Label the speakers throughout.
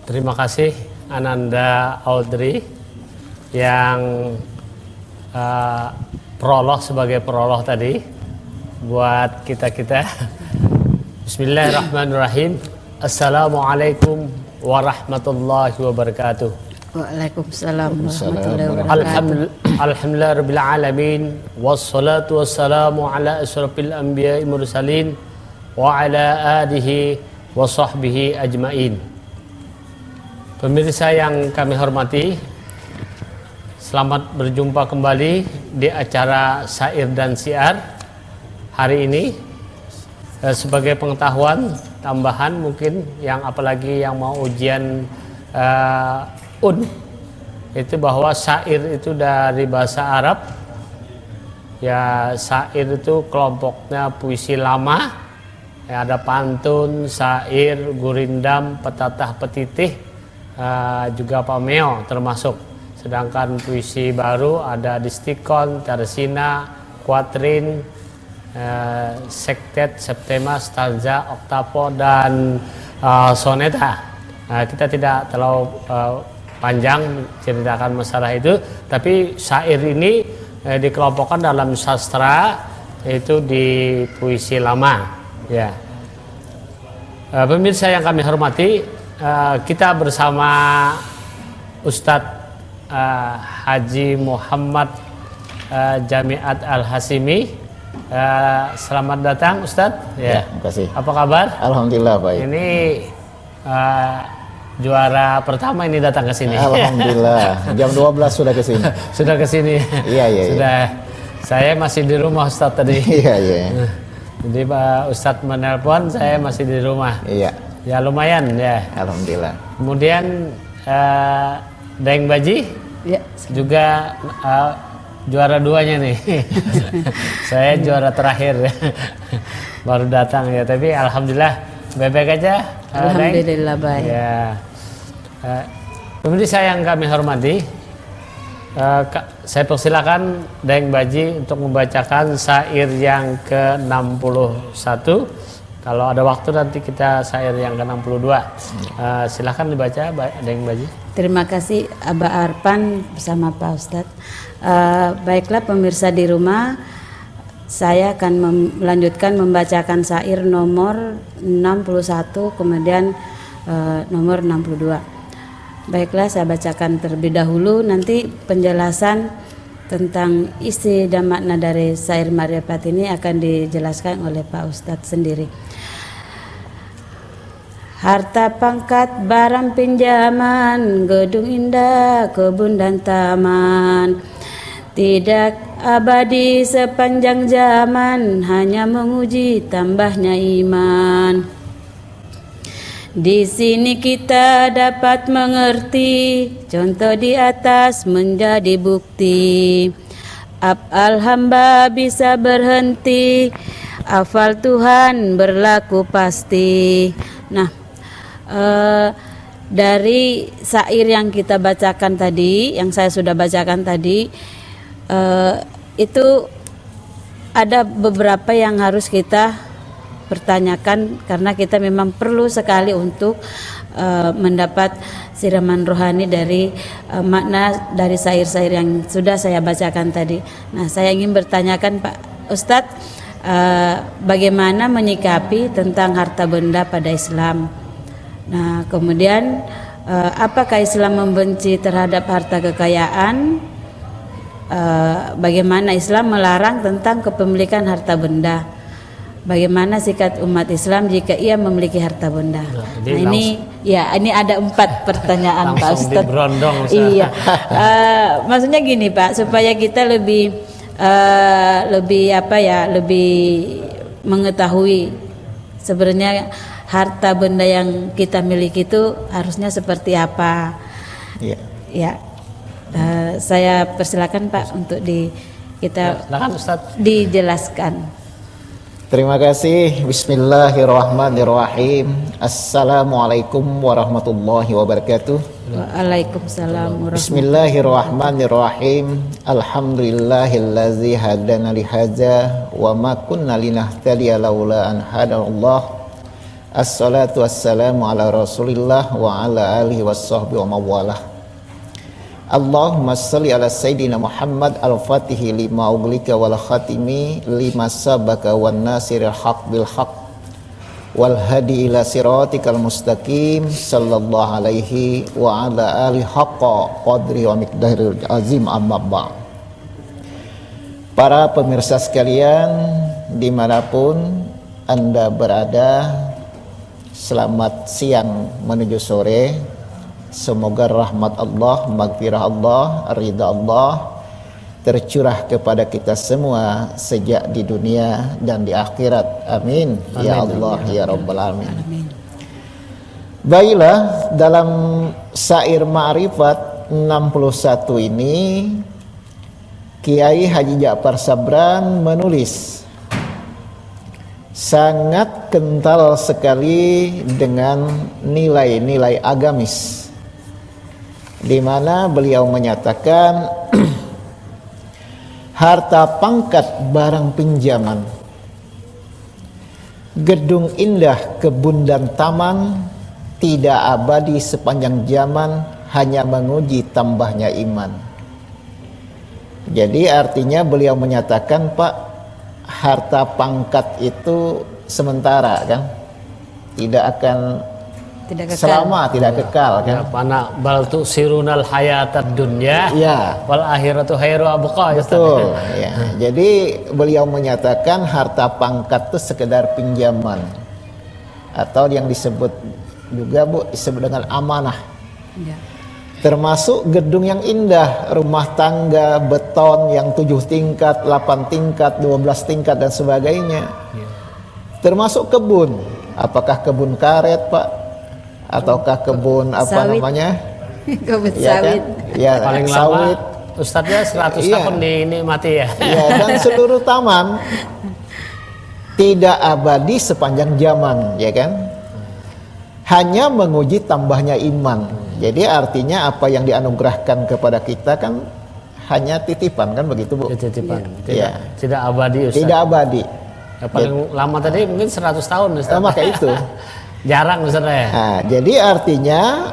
Speaker 1: Terima kasih Ananda Audrey yang prolog sebagai prolog tadi buat kita-kita. Bismillahirrahmanirrahim. Assalamualaikum warahmatullahi wabarakatuh.
Speaker 2: Waalaikumsalam warahmatullahi wabarakatuh.
Speaker 1: Alhamdulillahirabbil alamin wassalatu wassalamu ala asyrafil anbiya'i mursalin wa ala alihi wa sahbihi ajmain. Pemirsa yang kami hormati, selamat berjumpa kembali di acara Syair dan Syiar hari ini. Sebagai pengetahuan tambahan mungkin yang apalagi yang mau ujian itu bahwa syair itu dari bahasa Arab. Ya, syair itu kelompoknya puisi lama. Ya, ada pantun, syair, gurindam, petatah petitih, juga pameo termasuk. Sedangkan puisi baru ada distikon, tersina, kuatrin, sektet, septema, stanza, oktapo, dan soneta. Kita tidak terlalu panjang ceritakan masalah itu, tapi syair ini dikelompokkan dalam sastra itu di puisi lama. Ya, pemirsa yang kami hormati, kita bersama Ustadz Haji Muhammad Jamiat Al-Hasimi. Selamat datang Ustadz.
Speaker 3: Ya, terima kasih.
Speaker 1: Apa kabar?
Speaker 3: Alhamdulillah baik.
Speaker 1: Ini juara pertama ini datang ke sini.
Speaker 3: Alhamdulillah. Jam 12 sudah ke sini.
Speaker 1: Sudah ke sini.
Speaker 3: Iya.
Speaker 1: Sudah. Saya masih di rumah Ustadz tadi.
Speaker 3: Iya.
Speaker 1: Jadi Pak Ustadz menelpon, saya masih di rumah.
Speaker 3: Iya.
Speaker 1: Ya lumayan ya.
Speaker 3: Alhamdulillah.
Speaker 1: Kemudian Daeng Baji
Speaker 2: Ya.
Speaker 1: juga juara duanya nih. Saya juara terakhir. Baru datang ya, tapi alhamdulillah baik-baik aja.
Speaker 2: Alhamdulillah baik.
Speaker 1: Ya. Pemirsa yang kami hormati, saya persilakan Daeng Baji untuk membacakan syair yang ke-61. Kalau ada waktu nanti kita syair yang ke-62. Silakan dibaca Daeng Baji.
Speaker 2: Terima kasih Aba Arpan bersama Pak Ustadz. Baiklah pemirsa di rumah, saya akan melanjutkan membacakan syair nomor 61 kemudian nomor 62. Baiklah, saya bacakan terlebih dahulu, nanti penjelasan tentang isi dan makna dari syair Marifat ini akan dijelaskan oleh Pak Ustadz sendiri. Harta pangkat barang pinjaman, gedung indah, kebun dan taman, tidak abadi sepanjang zaman, hanya menguji tambahnya iman. Di sini kita dapat mengerti, contoh di atas menjadi bukti. Af'al hamba bisa berhenti, afal Tuhan berlaku pasti. Nah, dari syair yang kita bacakan tadi, yang saya sudah bacakan tadi, itu ada beberapa yang harus kita pertanyakan karena kita memang perlu sekali untuk mendapat siraman rohani dari makna dari syair-syair yang sudah saya bacakan tadi. Nah, saya ingin bertanyakan Pak Ustadz, bagaimana menyikapi tentang harta benda pada Islam? Nah, kemudian apakah Islam membenci terhadap harta kekayaan? Bagaimana Islam melarang tentang kepemilikan harta benda? Bagaimana sikap umat Islam jika ia memiliki harta benda? Nah, ini ada 4 pertanyaan Pak Ustadz. Iya, maksudnya gini Pak, supaya kita lebih mengetahui sebenarnya harta benda yang kita miliki itu harusnya seperti apa.
Speaker 3: Iya.
Speaker 2: Ya, saya persilakan Pak untuk dijelaskan.
Speaker 3: Terima kasih. Bismillahirrahmanirrahim. Assalamualaikum warahmatullahi wabarakatuh.
Speaker 2: Waalaikumsalam warahmatullahi wabarakatuh.
Speaker 3: Bismillahirrahmanirrahim. Alhamdulillahillazi hadana lihadza wa ma kunna linahtadiya laula an hadallah. Assalatu wassalamu ala Rasulillah wa ala alihi wassahbihi wa mawalah. Allahumma salli ala Sayyidina Muhammad al-Fatihi lima uglika wal khatimi lima sabaka wan nasiril haq bil haq wal hadi ila siratikal mustaqim sallallahu alaihi wa ala alihi haqqa qadri wa miqdaril azim amma ba'd. Para pemirsa sekalian dimanapun Anda berada, selamat siang menuju sore. Semoga rahmat Allah, maghfirah Allah, ridha Allah tercurah kepada kita semua sejak di dunia dan di akhirat. Amin. Ya Allah, ya Rabbal Alamin. Baiklah, dalam syair Ma'rifat 61 ini Kiai Haji Ja'far Sabran menulis sangat kental sekali dengan nilai-nilai agamis, di mana beliau menyatakan harta pangkat barang pinjaman, gedung indah, kebun dan taman tidak abadi sepanjang zaman, hanya menguji tambahnya iman. Jadi artinya beliau menyatakan, Pak, harta pangkat itu sementara kan, tidak akan selama, tidak kekal kan.
Speaker 1: Ya, pana bal tu sirunal hayatad dunya
Speaker 3: Ya,
Speaker 1: wal akhiratu khairu abqa.
Speaker 3: betul ya. Jadi beliau menyatakan harta pangkat itu sekedar pinjaman, atau yang disebut juga disebut dengan amanah.
Speaker 2: Ya.
Speaker 3: Termasuk gedung yang indah, rumah tangga beton yang 7 tingkat, 8 tingkat, 12 tingkat dan sebagainya.
Speaker 1: Ya.
Speaker 3: Termasuk kebun, apakah kebun karet, Pak, ataukah kebun apa
Speaker 2: sawit.
Speaker 3: namanya?
Speaker 2: Kebun
Speaker 3: Ya
Speaker 2: sawit.
Speaker 3: kan? Ya,
Speaker 1: Paling
Speaker 3: sawit.
Speaker 1: lama Ustadznya 100
Speaker 3: Iya.
Speaker 1: tahun dinikmati ya.
Speaker 3: Ya, dan seluruh taman tidak abadi sepanjang zaman, ya kan? Hanya menguji tambahnya iman. Jadi artinya apa yang dianugerahkan kepada kita kan hanya titipan, kan begitu, Bu?
Speaker 1: Titipan.
Speaker 3: Iya.
Speaker 1: Tidak abadi Ustaz.
Speaker 3: Tidak abadi.
Speaker 1: Ya, paling lama tadi mungkin 100 tahun Ustaz.
Speaker 3: Maka itu.
Speaker 1: Jarang Ustaz ya.
Speaker 3: Nah, jadi artinya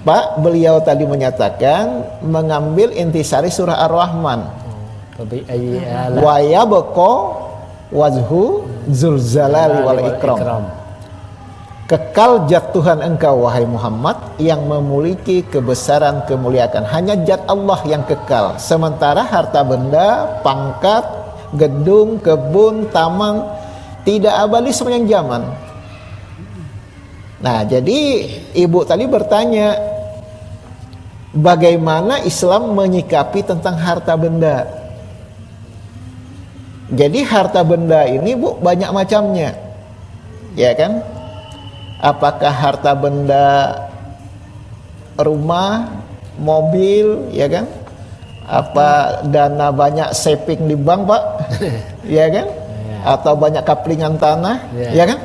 Speaker 3: Pak, beliau tadi menyatakan mengambil intisari surah Ar-Rahman.
Speaker 1: Tapi ayyalah
Speaker 3: Wa yabqa wajhu zulzalali wal ikram. Kekal zat Tuhan engkau wahai Muhammad yang memiliki kebesaran kemuliaan. Hanya zat Allah yang kekal. Sementara harta benda, pangkat, gedung, kebun, taman tidak abadi sepanjang zaman. Nah, jadi ibu tadi bertanya, bagaimana Islam menyikapi tentang harta benda? Jadi harta benda ini, Bu, banyak macamnya. Ya kan? Apakah harta benda rumah, mobil, ya kan? Apa dana banyak saving di bank, Pak? Ya kan? Atau banyak kaplingan tanah, ya kan?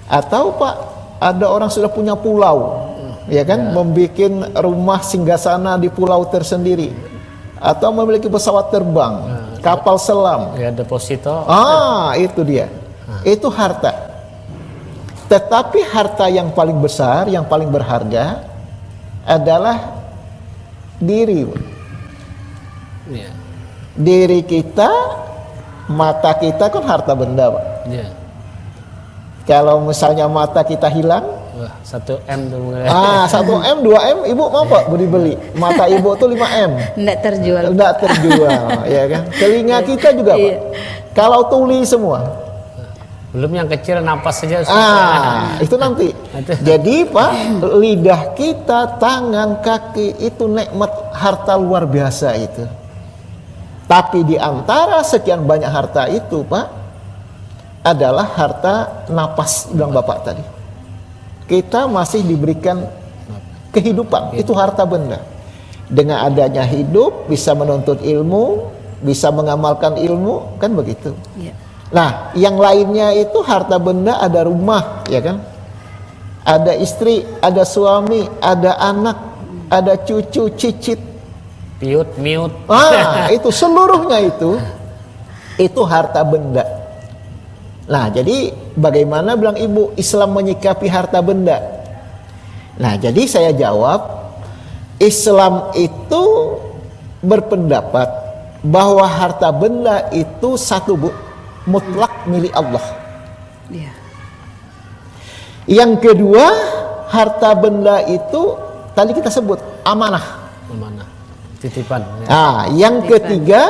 Speaker 3: Atau, Pak, ada orang sudah punya pulau, ya kan? Membikin rumah singgasana di pulau tersendiri, atau memiliki pesawat terbang, kapal selam.
Speaker 1: ya deposito.
Speaker 3: Itu dia. Itu harta. Tetapi harta yang paling besar, yang paling berharga adalah diri.
Speaker 1: Iya.
Speaker 3: Diri kita, mata kita kan harta benda, Pak.
Speaker 1: Iya.
Speaker 3: Kalau misalnya mata kita hilang,
Speaker 1: Wah, 1 M tuh.
Speaker 3: 1 M, 2 M, ibu mau Pak beli beli. Mata ibu tuh 5 M.
Speaker 2: Nggak terjual.
Speaker 3: Enggak terjual, ya kan? Telinga kita juga, Pak.
Speaker 2: Iya.
Speaker 3: Kalau tuli semua.
Speaker 1: Belum yang kecil napas saja.
Speaker 3: Itu nanti. Jadi, Pak, lidah kita, tangan, kaki itu nikmat harta luar biasa itu. Tapi di antara sekian banyak harta itu, Pak, adalah harta napas, bilang Bapak tadi. Kita masih diberikan kehidupan, itu harta benda. Dengan adanya hidup, bisa menuntut ilmu, bisa mengamalkan ilmu, kan begitu.
Speaker 2: Ya.
Speaker 3: Nah, yang lainnya itu harta benda, ada rumah, ya kan? Ada istri, ada suami, ada anak, ada cucu, cicit.
Speaker 1: Piut, miut.
Speaker 3: Itu seluruhnya itu harta benda. Nah, jadi bagaimana bilang ibu Islam menyikapi harta benda? Nah, jadi saya jawab, Islam itu berpendapat bahwa harta benda itu satu, Bu, mutlak milik Allah.
Speaker 2: Iya.
Speaker 3: Yang kedua, harta benda itu tadi kita sebut amanah.
Speaker 1: Amanah, titipan. Ya.
Speaker 3: Nah, yang ketiga,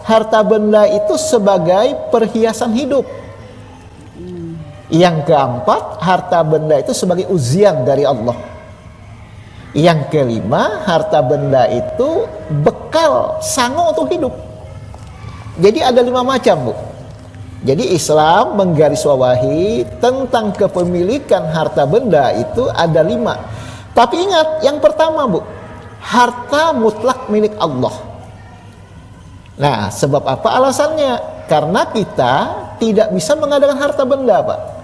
Speaker 3: harta benda itu sebagai perhiasan hidup. Yang keempat, harta benda itu sebagai ujian dari Allah. Yang kelima, harta benda itu bekal sangu untuk hidup. Jadi ada 5 macam, Bu. Jadi Islam menggarisbawahi tentang kepemilikan harta benda itu ada 5. Tapi ingat, yang pertama, Bu, harta mutlak milik Allah. Nah, sebab apa alasannya? Karena kita tidak bisa mengadakan harta benda, Pak.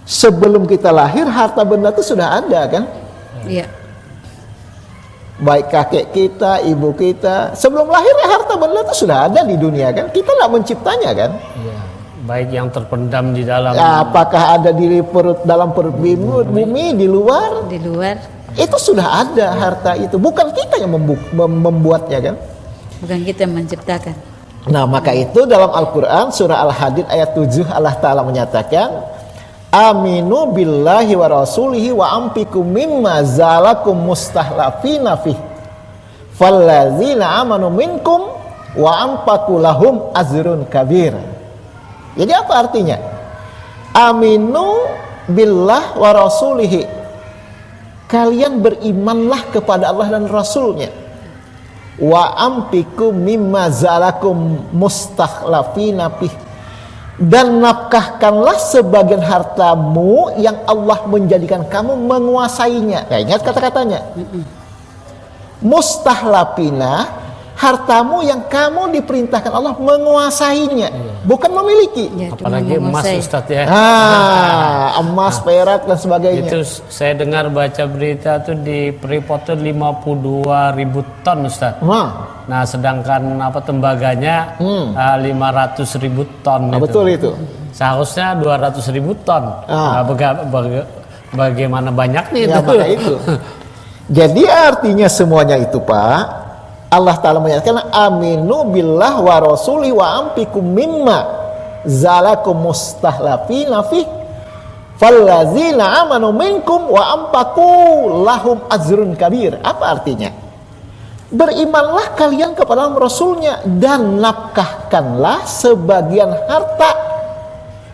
Speaker 3: Sebelum kita lahir, harta benda itu sudah ada, kan?
Speaker 2: Iya.
Speaker 3: Baik kakek kita, ibu kita, sebelum lahir harta benda itu sudah ada di dunia, kan? Kita nggak menciptanya, kan?
Speaker 1: Iya. Baik yang terpendam di dalam.
Speaker 3: Ya, apakah ada di perut, dalam perut bumi, di luar?
Speaker 2: Di luar.
Speaker 3: Itu sudah ada harta itu. Bukan kita yang membuatnya, kan?
Speaker 2: Bukan kita yang menciptakan.
Speaker 3: Nah, maka itu dalam Al-Quran surah Al-Hadid ayat 7 Allah Ta'ala menyatakan, aminu billahi wa rasulihi wa ampiku mimma zalakum mustahlafina fih fallazina amanu minkum wa ampaku lahum azrun kabir. Jadi apa artinya? Aminu billah wa rasulihi, kalian berimanlah kepada Allah dan Rasulnya. Wa ampiku mimma zalakum mustakhlafina fih, dan nafkahkanlah sebagian hartamu yang Allah menjadikan kamu menguasainya. Nah, ingat kata-katanya. Mustahlafina, hartamu yang kamu diperintahkan Allah menguasainya, bukan memiliki.
Speaker 2: Ya,
Speaker 1: Apalagi emas, Ustaz, ya.
Speaker 3: Emas, perak dan sebagainya.
Speaker 1: Itu saya dengar baca berita tuh di Freeport tuh 52.000 ton, Ustaz. Nah, sedangkan tembaganya 500.000 ton.
Speaker 3: Betul itu.
Speaker 1: Seharusnya 200.000 ton. Nah, bagaimana banyaknya itu?
Speaker 3: Ya, maka itu. Jadi artinya semuanya itu, Pak, Allah Ta'ala menyatakan aminu billah wa rasuli wa ampikum mimma zalakum mustahlafina fih fallazina amanu minkum wa ampaku lahum azrun kabir. Apa artinya? Berimanlah kalian kepada Rasulnya dan nafkahkanlah sebagian harta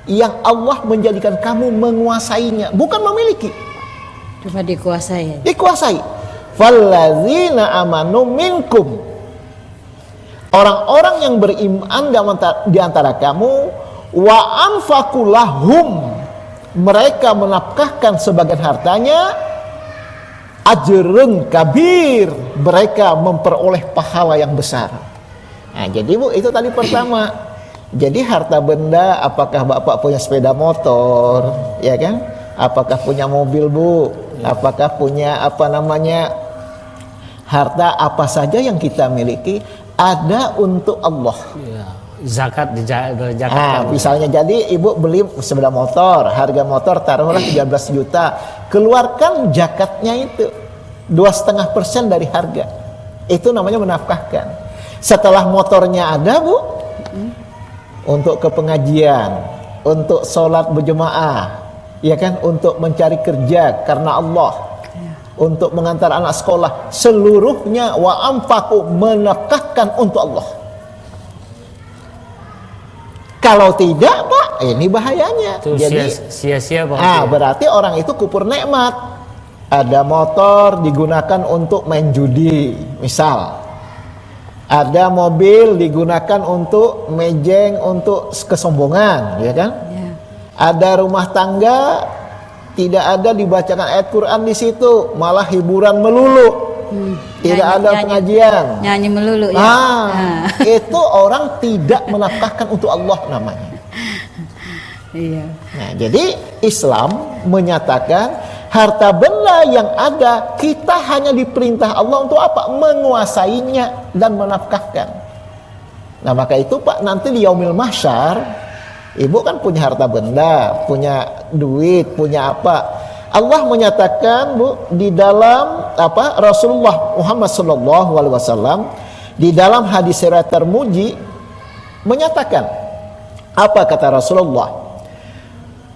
Speaker 3: yang Allah menjadikan kamu menguasainya, bukan memiliki.
Speaker 2: Cuma dikuasai.
Speaker 3: Dikuasai. Fallazina amanu minkum, orang-orang yang beriman di antara kamu, wa anfaqu lahum, mereka menafkahkan sebagian hartanya, ajrun kabir, mereka memperoleh pahala yang besar. Nah, jadi Bu, itu tadi pertama. Jadi harta benda, apakah Bapak punya sepeda motor, ya kan? Apakah punya mobil, Bu? Apakah punya harta apa saja yang kita miliki ada untuk Allah.
Speaker 1: Ya, zakat dizakat.
Speaker 3: Nah, misalnya jadi ibu beli sepeda motor, harga motor taruhlah 13 juta, keluarkan zakatnya itu 2,5% dari harga. Itu namanya menafkahkan. Setelah motornya ada, Bu, untuk ke pengajian, untuk sholat berjemaah, ya kan, untuk mencari kerja karena Allah, untuk mengantar anak sekolah, seluruhnya wa anfaqu, menafkahkan untuk Allah. Kalau tidak, Pak, ini bahayanya.
Speaker 1: Itu
Speaker 3: jadi
Speaker 1: sia-sia
Speaker 3: berarti orang itu kupur nikmat. Ada motor digunakan untuk main judi, misal. Ada mobil digunakan untuk mejeng, untuk kesombongan, ya kan?
Speaker 2: Ya.
Speaker 3: Ada rumah tangga tidak ada dibacakan ayat Quran di situ, malah hiburan melulu. Tidak ada pengajian.
Speaker 2: Nyanyi melulu ya.
Speaker 3: Itu orang tidak menafkahkan untuk Allah namanya.
Speaker 2: Iya.
Speaker 3: Nah, jadi Islam menyatakan harta benda yang ada kita hanya diperintah Allah untuk apa? Menguasainya dan menafkahkan. Nah, maka itu Pak, nanti di yaumil mahsyar Ibu kan punya harta benda, punya duit, punya apa. Allah menyatakan, Bu, di dalam apa Rasulullah Muhammad sallallahu alaihi wasallam di dalam hadis riwayat Tirmidzi menyatakan, apa kata Rasulullah?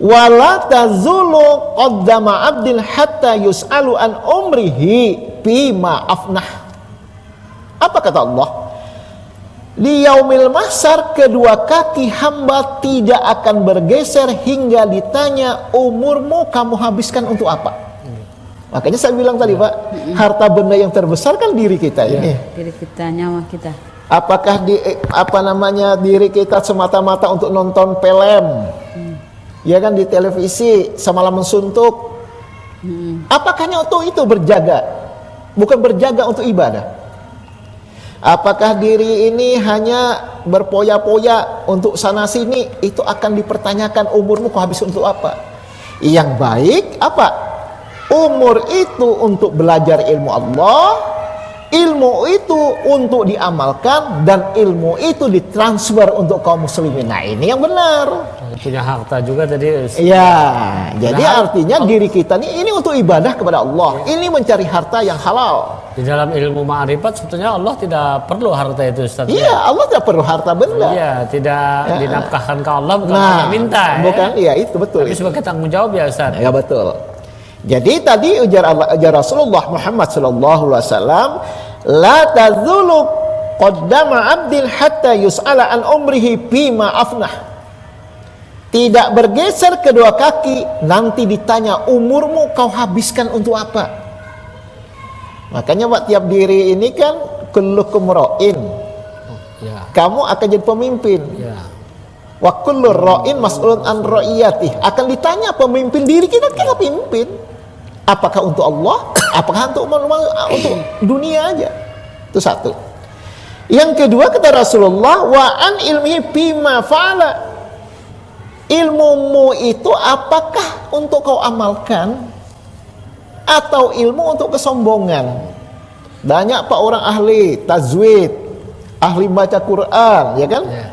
Speaker 3: Wala tazulu qaddama 'abdin hatta yus'alu an umrihi bima afnah. Apa kata Allah? Di yaumil mahsyar kedua kaki hamba tidak akan bergeser hingga ditanya, umurmu kamu habiskan untuk apa? Makanya saya bilang tadi, Pak, harta benda yang terbesar kan diri kita ini.
Speaker 2: Diri kita, nyawa kita.
Speaker 3: Apakah diri kita semata-mata untuk nonton film? Ya kan, di televisi semalaman suntuk. Apakahnya untuk itu berjaga? Bukan berjaga untuk ibadah. Apakah diri ini hanya berpoya-poya untuk sana sini? Itu akan dipertanyakan, umurmu kau habis untuk apa? Yang baik apa? Umur itu untuk belajar ilmu Allah, ilmu itu untuk diamalkan, dan ilmu itu ditransfer untuk kaum muslimin. Nah, ini yang benar.
Speaker 1: Punya harta juga tadi.
Speaker 3: Ya, jadi artinya diri kita ini untuk ibadah kepada Allah. Ini mencari harta yang halal.
Speaker 1: Di dalam ilmu ma'rifat sebetulnya Allah tidak perlu harta itu, Ustaz.
Speaker 3: Iya, Allah tidak perlu harta benda.
Speaker 1: Iya, tidak dinafkahkan ke Allah, bukan
Speaker 3: Nah,
Speaker 1: Allah minta.
Speaker 3: bukan, iya itu betul.
Speaker 1: Tapi sebagai tanggung jawab ya, Ustaz.
Speaker 3: Ya betul. Jadi tadi ujar Rasulullah Muhammad sallallahu alaihi wasallam, la tazulu qaddama 'abdin hatta yus'ala an umrihi bima afnah. Tidak bergeser kedua kaki nanti ditanya, umurmu kau habiskan untuk apa? Makanya Pak, tiap diri ini kan kullukum ra'in.
Speaker 1: Ya.
Speaker 3: Kamu akan jadi pemimpin.
Speaker 1: Ya.
Speaker 3: Wa kullu ra'in mas'ulun an ra'iyatih. Akan ditanya pemimpin diri kita pimpin. Apakah untuk Allah? Apakah untuk dunia aja? Itu satu. Yang kedua kata Rasulullah, wa an ilmihi bima fa'ala. Ilmumu itu apakah untuk kau amalkan atau ilmu untuk kesombongan? Banyak Pak orang ahli tajwid, ahli baca Quran, ya kan? Ya.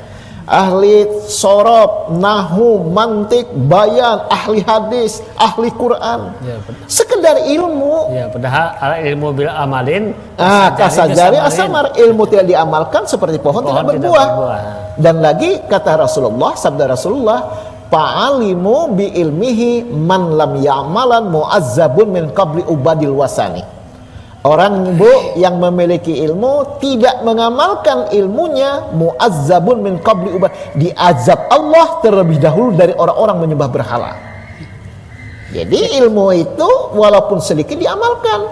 Speaker 3: Ahli sorob, nahu, mantik, bayan, ahli hadis, ahli Quran. Ya, sekedar ilmu.
Speaker 1: Ya, padahal ilmu bil amalin.
Speaker 3: Kasajari asamar, ilmu tidak diamalkan seperti pohon tidak berbuah. Dan lagi kata Rasulullah, sabda Rasulullah, fa'alimu bi ilmihi man lam ya'malan mu'azzabun min qabli ubadil wasani. Orang, Bu, yang memiliki ilmu tidak mengamalkan ilmunya, mu'azzabun min qabli ubad, diazab Allah terlebih dahulu dari orang-orang menyembah berhala. Jadi ilmu itu walaupun sedikit diamalkan.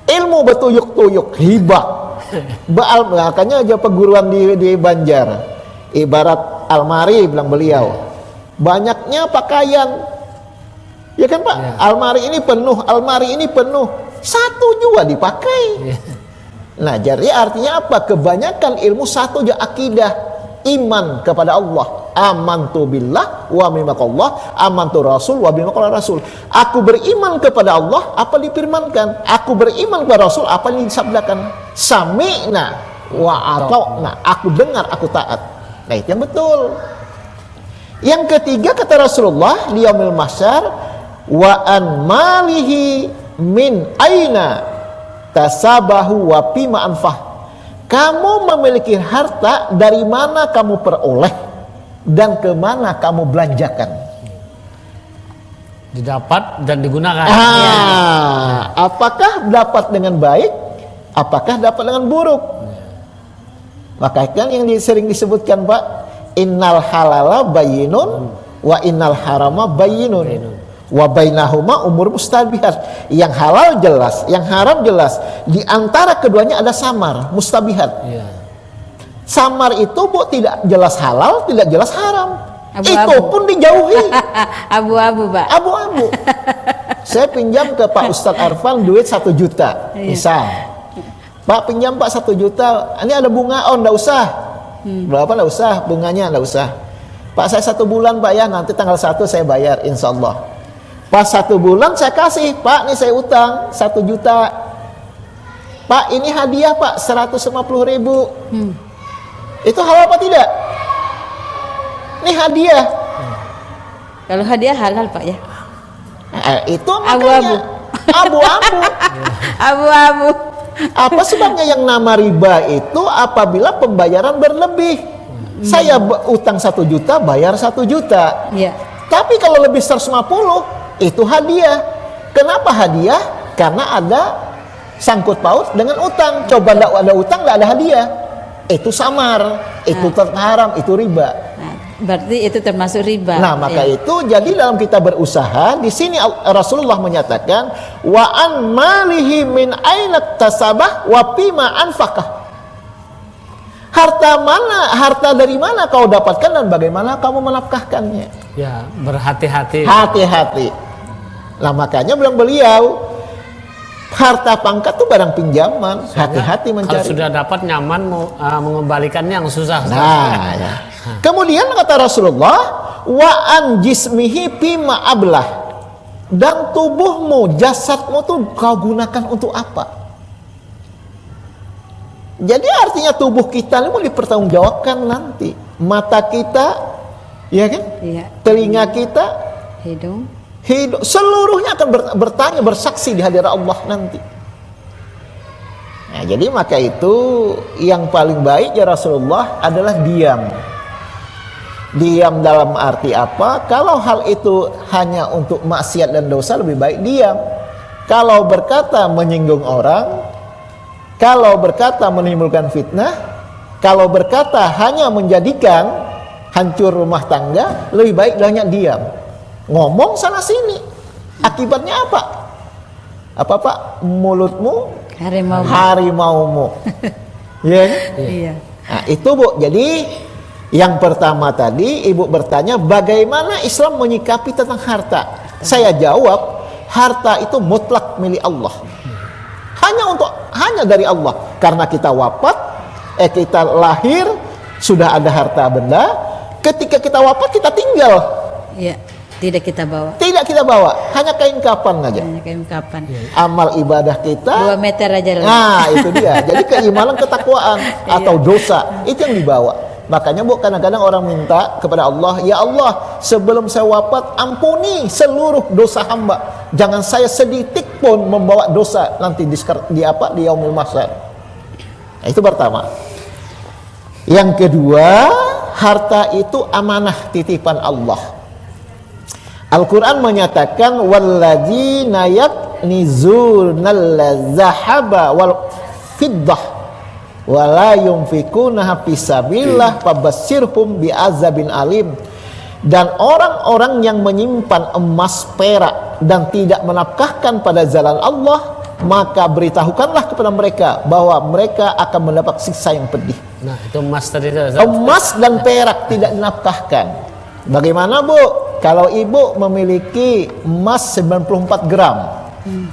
Speaker 3: Ilmu betuyuk-tuyuk, hibah. Makanya aja perguruan di Banjar, ibarat almari bilang beliau, banyaknya pakaian, ya kan Pak? Ya. Almari ini penuh, satu juga dipakai. Ya. Nah, jadi artinya apa? Kebanyakan ilmu satu aja, akidah, iman kepada Allah. Amantu billah wa bima qala, amantu rasul wa bima qala rasul. Aku beriman kepada Allah, apa difirmankan. Aku beriman kepada Rasul, apa yang disabdakan. Sami'na wa ata'na, aku dengar, aku taat. Nah, itu yang betul. Yang ketiga kata Rasulullah di yaumil mahsyar, wa an malihi min aina tasabahu wa bima anfah. Kamu memiliki harta, dari mana kamu peroleh dan ke mana kamu belanjakan.
Speaker 1: Didapat dan digunakan.
Speaker 3: Apakah dapat dengan baik? Apakah dapat dengan buruk? Maka kan yang sering disebutkan, Pak, innal halala bayyinun wa innal harama bayyinun wa bainahuma umur mustabihat. Yang halal jelas, yang haram jelas. Di antara keduanya ada samar, mustabihat. Ya. Samar itu, Bu, tidak jelas halal, tidak jelas haram. Abu-abu. Itu pun dijauhi.
Speaker 2: Abu-abu, Pak.
Speaker 3: Abu-abu. Saya pinjam ke Pak Ustadz Arfan duit 1 juta, misal. Pak, pinjam Pak 1 juta, ini ada bunga, oh enggak usah. Berapa enggak usah, bunganya enggak usah. Pak, saya 1 bulan Pak ya, nanti tanggal 1 saya bayar insya Allah. Pas 1 bulan saya kasih, Pak, nih saya utang 1 juta. Pak, ini hadiah Pak, 150.000. Itu halal apa tidak? Ini hadiah.
Speaker 2: Kalau hadiah halal Pak ya.
Speaker 3: Itu makanya abu-abu.
Speaker 2: Abu-abu.
Speaker 3: Apa sebabnya yang nama riba itu apabila pembayaran berlebih. Saya utang 1 juta, bayar 1 juta.
Speaker 2: Iya.
Speaker 3: Tapi kalau lebih 150 itu hadiah. Kenapa hadiah? Karena ada sangkut paut dengan utang. Coba tidak ada utang, tidak ada hadiah. Itu samar, itu haram, itu riba.
Speaker 2: Nah, berarti itu termasuk riba.
Speaker 3: Nah, maka itu jadi dalam kita berusaha di sini Rasulullah menyatakan wa an malihi min aina tasabah wa fima anfaqah. Harta dari mana kau dapatkan dan bagaimana kamu menafkahkannya.
Speaker 1: Ya, berhati-hati.
Speaker 3: Hati-hati. Nah, makanya bilang beliau harta pangkat itu barang pinjaman, hati-hati mencari.
Speaker 1: Kalau sudah dapat nyaman mengembalikannya yang susah.
Speaker 3: Nah, ya. Kemudian kata Rasulullah, wa an jismihi fima ablah. Dan tubuhmu, jasadmu tuh kau gunakan untuk apa? Jadi artinya tubuh kita ini mau dipertanggungjawabkan nanti. Mata kita, ya kan?
Speaker 2: Iya.
Speaker 3: Telinga kita,
Speaker 2: Hidung.
Speaker 3: seluruhnya akan bertanya, bersaksi di hadirat Allah nanti. Nah, jadi maka itu yang paling baik ya Rasulullah adalah diam. Diam dalam arti apa? Kalau hal itu hanya untuk maksiat dan dosa, lebih baik diam. Kalau berkata menyinggung orang, kalau berkata menimbulkan fitnah, kalau berkata hanya menjadikan hancur rumah tangga, lebih baik banyak diam. Ngomong sana sini. Akibatnya apa? Apa Pak? Mulutmu harimaumu. Ya kan?
Speaker 2: Iya.
Speaker 3: Nah, itu Bu. Jadi yang pertama tadi Ibu bertanya bagaimana Islam menyikapi tentang harta. Saya jawab, harta itu mutlak milik Allah. Hanya dari Allah. Karena kita wafat, kita lahir sudah ada harta benda. Ketika kita wafat kita tinggal.
Speaker 2: Iya. Tidak kita bawa.
Speaker 3: Tidak kita bawa, hanya kain kapan aja.
Speaker 2: Hanya kain kapan.
Speaker 3: Amal ibadah kita
Speaker 2: 2 meter aja.
Speaker 3: Nah, itu dia. Jadi keimanan, ketakwaan atau dosa itu yang dibawa. Makanya Bu, kadang-kadang orang minta kepada Allah, ya Allah, sebelum saya wafat ampuni seluruh dosa hamba. Jangan saya sedikit pun membawa dosa nanti di yaumul mahsyar. Nah, itu pertama. Yang kedua, harta itu amanah titipan Allah. Al-Quran menyatakan walladzina yaknizunal zahaba wal fiddah wala yunfikunaha fisabilillah fabasyirhum bi'azabin alim. Dan orang-orang yang menyimpan emas perak dan tidak menafkahkan pada jalan Allah, maka beritahukanlah kepada mereka bahwa mereka akan mendapat siksa yang pedih.
Speaker 1: Nah, itu emas tadi itu.
Speaker 3: Emas dan perak tidak dinafkahkan. Bagaimana Bu? Kalau Ibu memiliki emas 94 gram,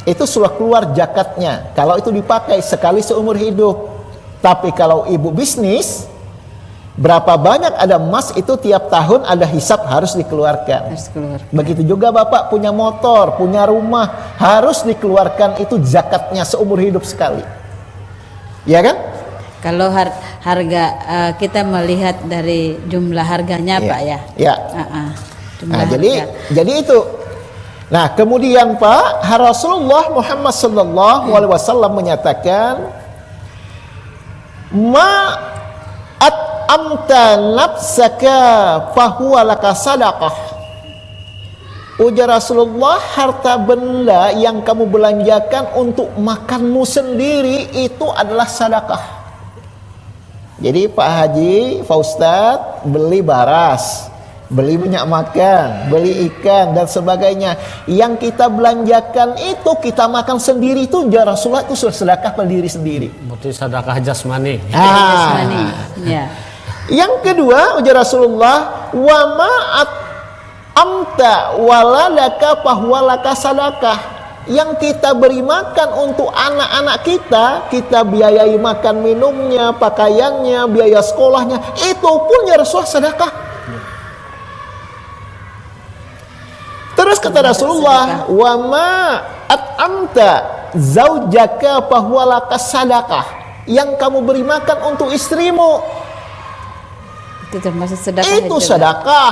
Speaker 3: itu sudah keluar zakatnya. Kalau itu dipakai sekali seumur hidup. Tapi kalau Ibu bisnis, berapa banyak ada emas itu tiap tahun ada hisab harus dikeluarkan. Begitu juga Bapak punya motor, punya rumah, harus dikeluarkan itu zakatnya seumur hidup sekali. Ya kan?
Speaker 2: Kalau harga kita melihat dari jumlah harganya Pak ya.
Speaker 3: Ya. Nah, jadi itu. Nah, kemudian Pak, Rasulullah Muhammad sallallahu alaihi wasallam menyatakan ma at'amta nafsaka fahuwa laka sadaqah. Ujar Rasulullah, harta benda yang kamu belanjakan untuk makanmu sendiri itu adalah sedekah. Jadi Pak Haji, Pak Ustadz beli baras, beli minyak makan, beli ikan dan sebagainya. Yang kita belanjakan itu kita makan sendiri itu ya Rasulullah itu sudah sedekah pada diri sendiri.
Speaker 1: Berarti sedekah jasmani.
Speaker 2: Jasmani. Ya.
Speaker 3: Yang kedua ujar Rasulullah, wa ma'at amta waladaka pahwalaka sadakah. Yang kita beri makan untuk anak-anak kita, kita biayai makan minumnya, pakaiannya, biaya sekolahnya, itu pun ya Rasulullah sedekah. Terus kata Rasulullah, wa ma at'amta zaujaka pahwalaka sadakah. Yang kamu beri makan untuk istrimu,
Speaker 2: Itu termasuk sedekah.
Speaker 3: itu sedekah.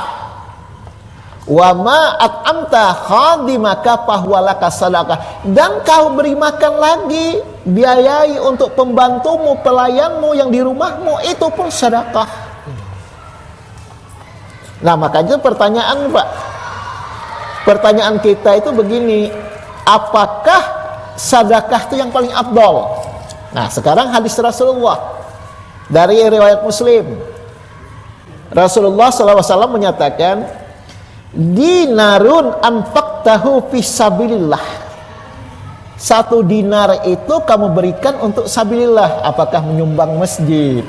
Speaker 3: Wa ma at'amta khadimaka fahuwalaka sadaqah, dan kau beri makan lagi, biayai untuk pembantumu, pelayanmu yang di rumahmu, itu pun sedekah. Nah, makanya pertanyaan Pak, pertanyaan kita itu begini, apakah sedekah itu yang paling afdal? Nah, sekarang hadis Rasulullah dari riwayat Muslim. Rasulullah SAW menyatakan, dinarun anfaqtahu fisabilillah. 1 dinar itu kamu berikan untuk sabilillah. Apakah menyumbang masjid,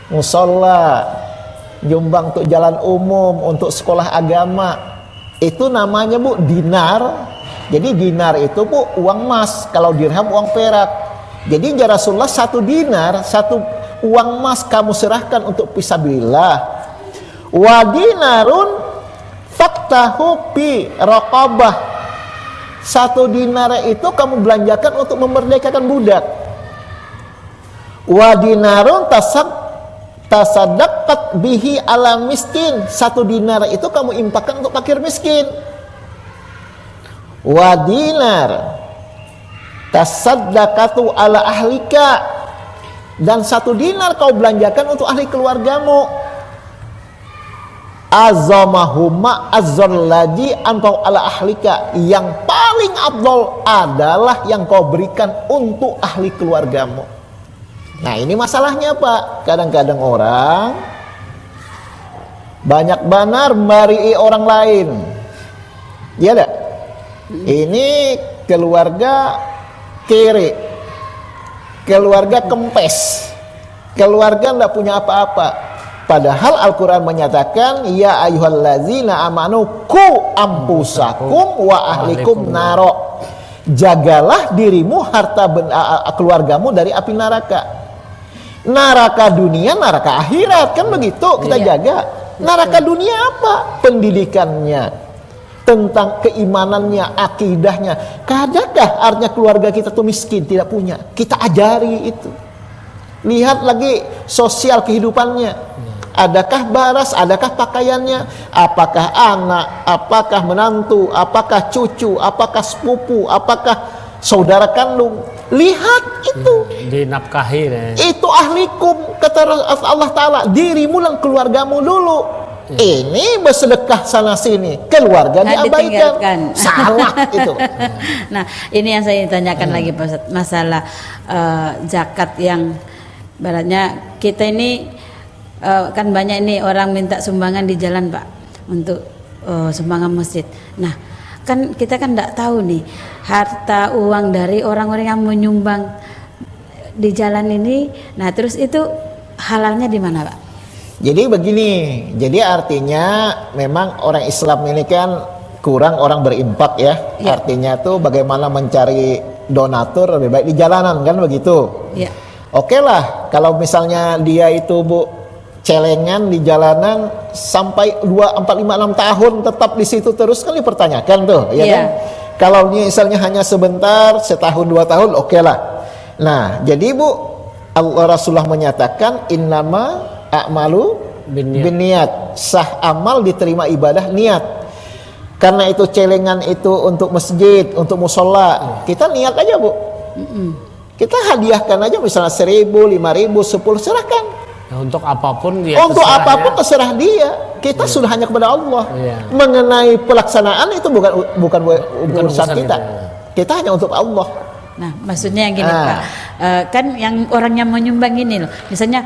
Speaker 3: musola, nyumbang untuk jalan umum, untuk sekolah agama, itu namanya Bu dinar. Jadi dinar itu Bu uang emas, kalau dirham uang perak. Jadi ya Rasulullah 1 dinar, 1 uang emas kamu serahkan untuk fisabilillah. Wa dinarun faktahu bi raqabah. 1 dinar itu kamu belanjakan untuk memerdekakan budak. Wa dinarun tasaddaqat bihi ala miskin. 1 dinar itu kamu infakkan untuk fakir miskin. Wa dinar tasaddaqatu ala ahlika, dan 1 dinar kau belanjakan untuk ahli keluargamu. Azamahuma azzalladi anfau ala ahlika, yang paling afdal adalah yang kau berikan untuk ahli keluargamu. Nah, ini masalahnya Pak, kadang-kadang orang banyak banar marii orang lain, ya enggak? Ini keluarga kere, keluarga kempes, keluarga enggak punya apa-apa. Padahal Al-Quran menyatakan, ya ayyuhallazina amanu ku ampusakum wa ahlikum naro. Jagalah dirimu, harta keluargamu dari api neraka. Neraka dunia, neraka akhirat, kan begitu kita jaga. Neraka dunia apa? Pendidikannya, tentang keimanannya, akidahnya. Adakah artinya keluarga kita tuh miskin, tidak punya? Kita ajari itu. Lihat lagi sosial kehidupannya. Adakah baras, adakah pakaiannya, apakah anak, apakah menantu, apakah cucu, apakah sepupu, apakah saudara kandung. Lihat itu.
Speaker 1: Dinafkahi.
Speaker 3: Itu ahlikum, kata Allah Ta'ala, dirimu dan keluargamu dulu. Ini bersedekah sana sini, keluarga diabaikan. Salah itu.
Speaker 2: Nah, ini yang saya tanyakan lagi Pak Ustadz, masalah zakat yang baratnya kita ini kan banyak ini orang minta sumbangan di jalan Pak untuk sumbangan masjid. Nah, kan kita kan tidak tahu nih harta uang dari orang-orang yang menyumbang di jalan ini. Nah, terus itu halalnya di mana Pak?
Speaker 3: Jadi begini, jadi artinya memang orang Islam ini kan kurang orang berimpak ya. Artinya tuh bagaimana mencari donatur lebih baik di jalanan, kan begitu. Oke lah, kalau misalnya dia itu Bu celengan di jalanan sampai 2, 4, 5, 6 tahun tetap di situ terus, kan dipertanyakan tuh, ya kan? Kalau misalnya hanya sebentar, setahun 2 tahun, oke lah. Nah, jadi Bu, Rasulullah menyatakan innama a'malu binniyat. Sah amal diterima ibadah niat. Karena itu celengan itu untuk masjid, untuk musola, kita niat aja Bu. Kita hadiahkan aja misalnya 1.000, 5.000, 10, serahkan.
Speaker 1: Ya, untuk apapun dia.
Speaker 3: Untuk apapun terserah dia. Kita sudah hanya kepada Allah. Mengenai pelaksanaan itu bukan urusan kita. Kita hanya untuk Allah.
Speaker 2: Nah, maksudnya yang gini Pak, kan yang orang yang menyumbang ini loh, misalnya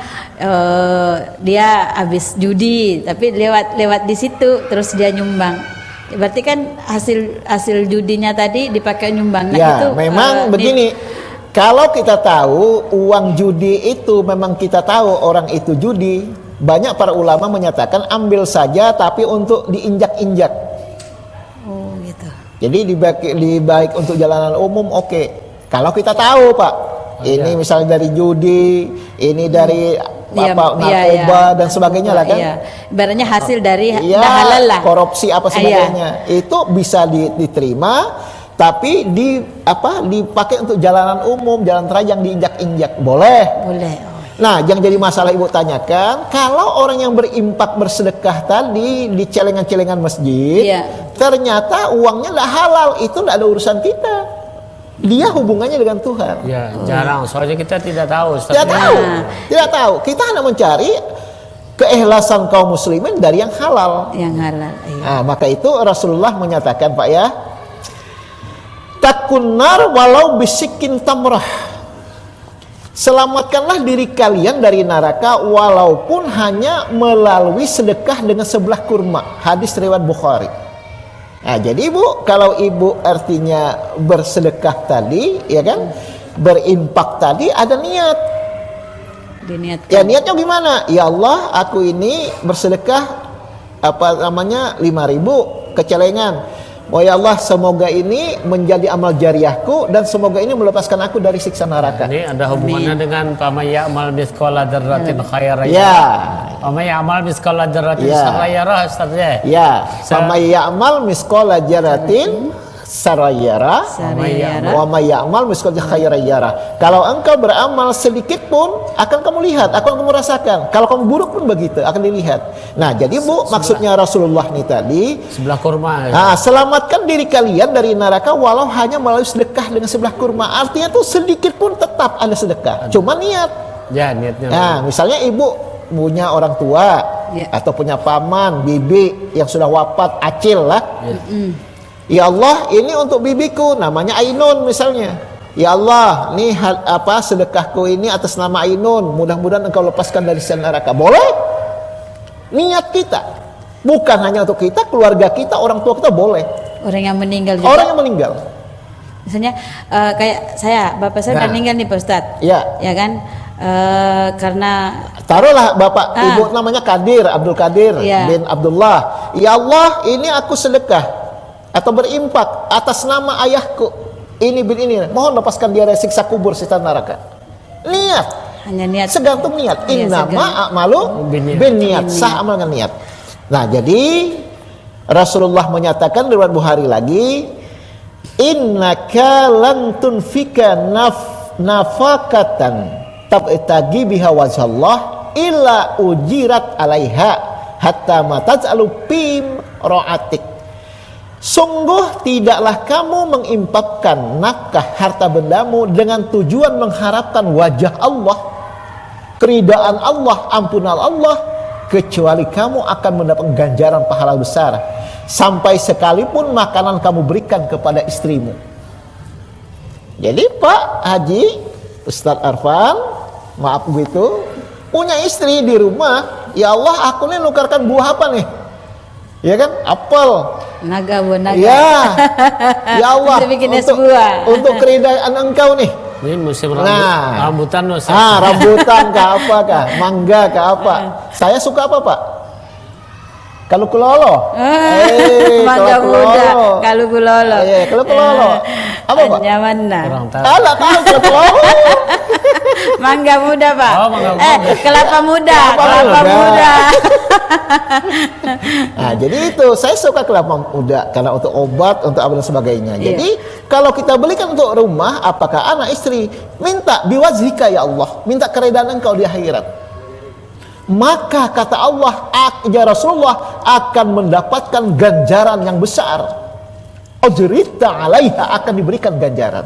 Speaker 2: dia habis judi, tapi lewat di situ terus dia nyumbang. Berarti kan hasil judinya tadi dipakai nyumbang. Nah, itu
Speaker 3: memang begini. Kalau kita tahu uang judi itu, memang kita tahu orang itu judi, banyak para ulama menyatakan ambil saja tapi untuk diinjak-injak.
Speaker 2: Oh gitu.
Speaker 3: Jadi dibaik untuk jalanan umum, oke. Kalau kita tahu Pak, ini misalnya dari judi, ini dari narkoba dan sebagainya lah kan.
Speaker 2: Ibaratnya hasil dari halal lah.
Speaker 3: Korupsi apa sebagainya. Itu bisa diterima. Tapi dipakai untuk jalanan umum, jalan raya yang diinjak-injak, boleh. Nah, yang jadi masalah ibu tanyakan, kalau orang yang berimpak bersedekah tadi di celengan-celengan masjid,
Speaker 2: Iya.
Speaker 3: ternyata uangnya tidak halal, itu tidak ada urusan kita. Dia hubungannya dengan Tuhan.
Speaker 1: Ya, jarang. Soalnya kita tidak tahu. Ustaz.
Speaker 3: Tidak tahu, tidak tahu. Kita hanya mencari keikhlasan kaum muslimin dari yang halal.
Speaker 2: Yang halal. Iya.
Speaker 3: Nah, maka itu Rasulullah menyatakan, Pak ya, takun nar walau bisikin tamrah. Selamatkanlah diri kalian dari neraka walaupun hanya melalui sedekah dengan sebelah kurma. Hadis riwayat Bukhari. Nah, jadi ibu, kalau ibu artinya bersedekah tadi, ya kan, berimpak tadi ada niat.
Speaker 2: Diniatkan.
Speaker 3: Ya niatnya gimana? Ya Allah, aku ini bersedekah 5.000 ke celengan. Oh ya Allah, semoga ini menjadi amal jariahku dan semoga ini melepaskan aku dari siksa neraka.
Speaker 1: Ini ada hubungannya dengan pamaya amal mithqala dzarratin khairan.
Speaker 3: Ya.
Speaker 1: Pamaya amal mithqala dzarratin
Speaker 3: Ya.
Speaker 1: sarayara, Ustaz ya.
Speaker 3: Ya, sama ya'mal misqala jaratin sarayara
Speaker 2: Sarayara.
Speaker 3: wa may ya'mal misqala khairan yara. Kalau engkau beramal sedikit pun akan kamu lihat, akan kamu rasakan. Kalau kamu buruk pun begitu, akan dilihat. Nah, jadi Bu, maksudnya Rasulullah nih tadi,
Speaker 1: Sebelah kurma.
Speaker 3: selamatkan diri kalian dari neraka walau hanya melalui sedekah dengan sebelah kurma. Artinya tuh sedikit pun tetap ada sedekah. Cuma niat.
Speaker 1: Ya, niatnya.
Speaker 3: Nah, misalnya ibu punya orang tua
Speaker 2: Ya.
Speaker 3: atau punya paman, bibi yang sudah wafat, acil lah. Ya Allah, ini untuk bibiku, namanya Ainun misalnya. Ya Allah, nih sedekahku ini atas nama Ainun, mudah-mudahan engkau lepaskan dari siksa neraka. Boleh? Niat kita. Bukan hanya untuk kita, keluarga kita, orang tua kita boleh.
Speaker 2: Orang yang meninggal juga.
Speaker 3: Orang yang meninggal.
Speaker 2: Misalnya kayak saya, bapak saya udah
Speaker 3: Nah.
Speaker 2: meninggal nih Pak Ustadz.
Speaker 3: Ya.
Speaker 2: Ya kan? Karena
Speaker 3: Taruhlah bapak ibu namanya Kadir, Abdul Kadir
Speaker 2: Iya.
Speaker 3: bin Abdullah. Ya Allah, ini aku sedekah atau berimpak atas nama ayahku ini bin ini. Mohon lepaskan dia dari siksa kubur, siksa neraka. Niat.
Speaker 2: hanya niat.
Speaker 3: Segantung niat.
Speaker 2: Iya,
Speaker 3: Innama a'malu binniat. Sah amal dengan niat. Nah, jadi Rasulullah menyatakan riwayat Bukhari lagi, innaka lan tunfika nafakatan tabtagi biha wajhallah illa ujirat alaiha hatta ma taj'alu pim ra'atik. Sungguh tidaklah kamu mengimpakkan nafkah harta bendamu dengan tujuan mengharapkan wajah Allah, keridaan Allah, ampunan Allah, kecuali kamu akan mendapat ganjaran pahala besar sampai sekalipun makanan kamu berikan kepada istrimu. Jadi Pak Haji, Ustadz Arfan, maaf begitu, punya istri di rumah. Ya Allah, aku nih nukarkan buah apa nih? Ya kan, apel.
Speaker 2: Naga buah naga.
Speaker 3: Ya Allah,
Speaker 2: Bisa bikin es buah.
Speaker 3: untuk keridaan engkau nih.
Speaker 1: Ini musim
Speaker 3: Nah.
Speaker 1: rambutan Ustaz.
Speaker 3: Rambutan kah apa kah, mangga kah apa? Saya suka apa Pak? Kalau kulolo.
Speaker 2: Mangga muda, kalau kulolo.
Speaker 3: Kalau kulolo. Apa Pak?
Speaker 2: Anyamanna.
Speaker 1: Kurang tahu.
Speaker 3: Alah tahu kalau kulolo.
Speaker 2: Mangga muda, Pak.
Speaker 1: Oh, mangga muda.
Speaker 2: Kelapa muda,
Speaker 3: Kelapa
Speaker 2: kelapa
Speaker 3: muda.
Speaker 2: muda.
Speaker 3: Nah, jadi itu saya suka kelapa muda karena untuk obat, untuk apa dan sebagainya.
Speaker 2: Iya.
Speaker 3: Jadi kalau kita belikan untuk rumah, apakah anak istri minta biwazhika ya Allah, minta keridaan engkau di akhirat. Maka kata Allah, ya Rasulullah akan mendapatkan ganjaran yang besar. Ujrita 'alaiha, akan diberikan ganjaran.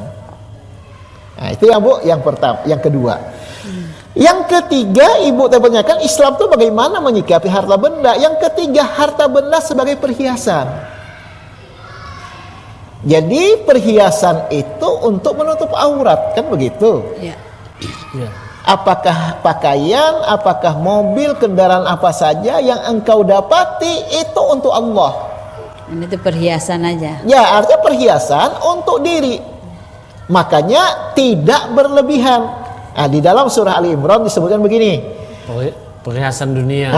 Speaker 3: Nah, itu yang Bu, yang pertama, yang kedua. Yang ketiga, Ibu tanyakan Islam itu bagaimana menyikapi harta benda. Yang ketiga, harta benda sebagai perhiasan. Jadi perhiasan itu untuk menutup aurat, kan begitu?
Speaker 2: Ya.
Speaker 1: Ya.
Speaker 3: Apakah pakaian, apakah mobil, kendaraan apa saja yang engkau dapati itu untuk Allah.
Speaker 2: Ini tuh perhiasan aja.
Speaker 3: Ya, artinya perhiasan untuk diri. Makanya tidak berlebihan. Nah, di dalam surah Ali Imran disebutkan begini.
Speaker 1: Perhiasan dunia.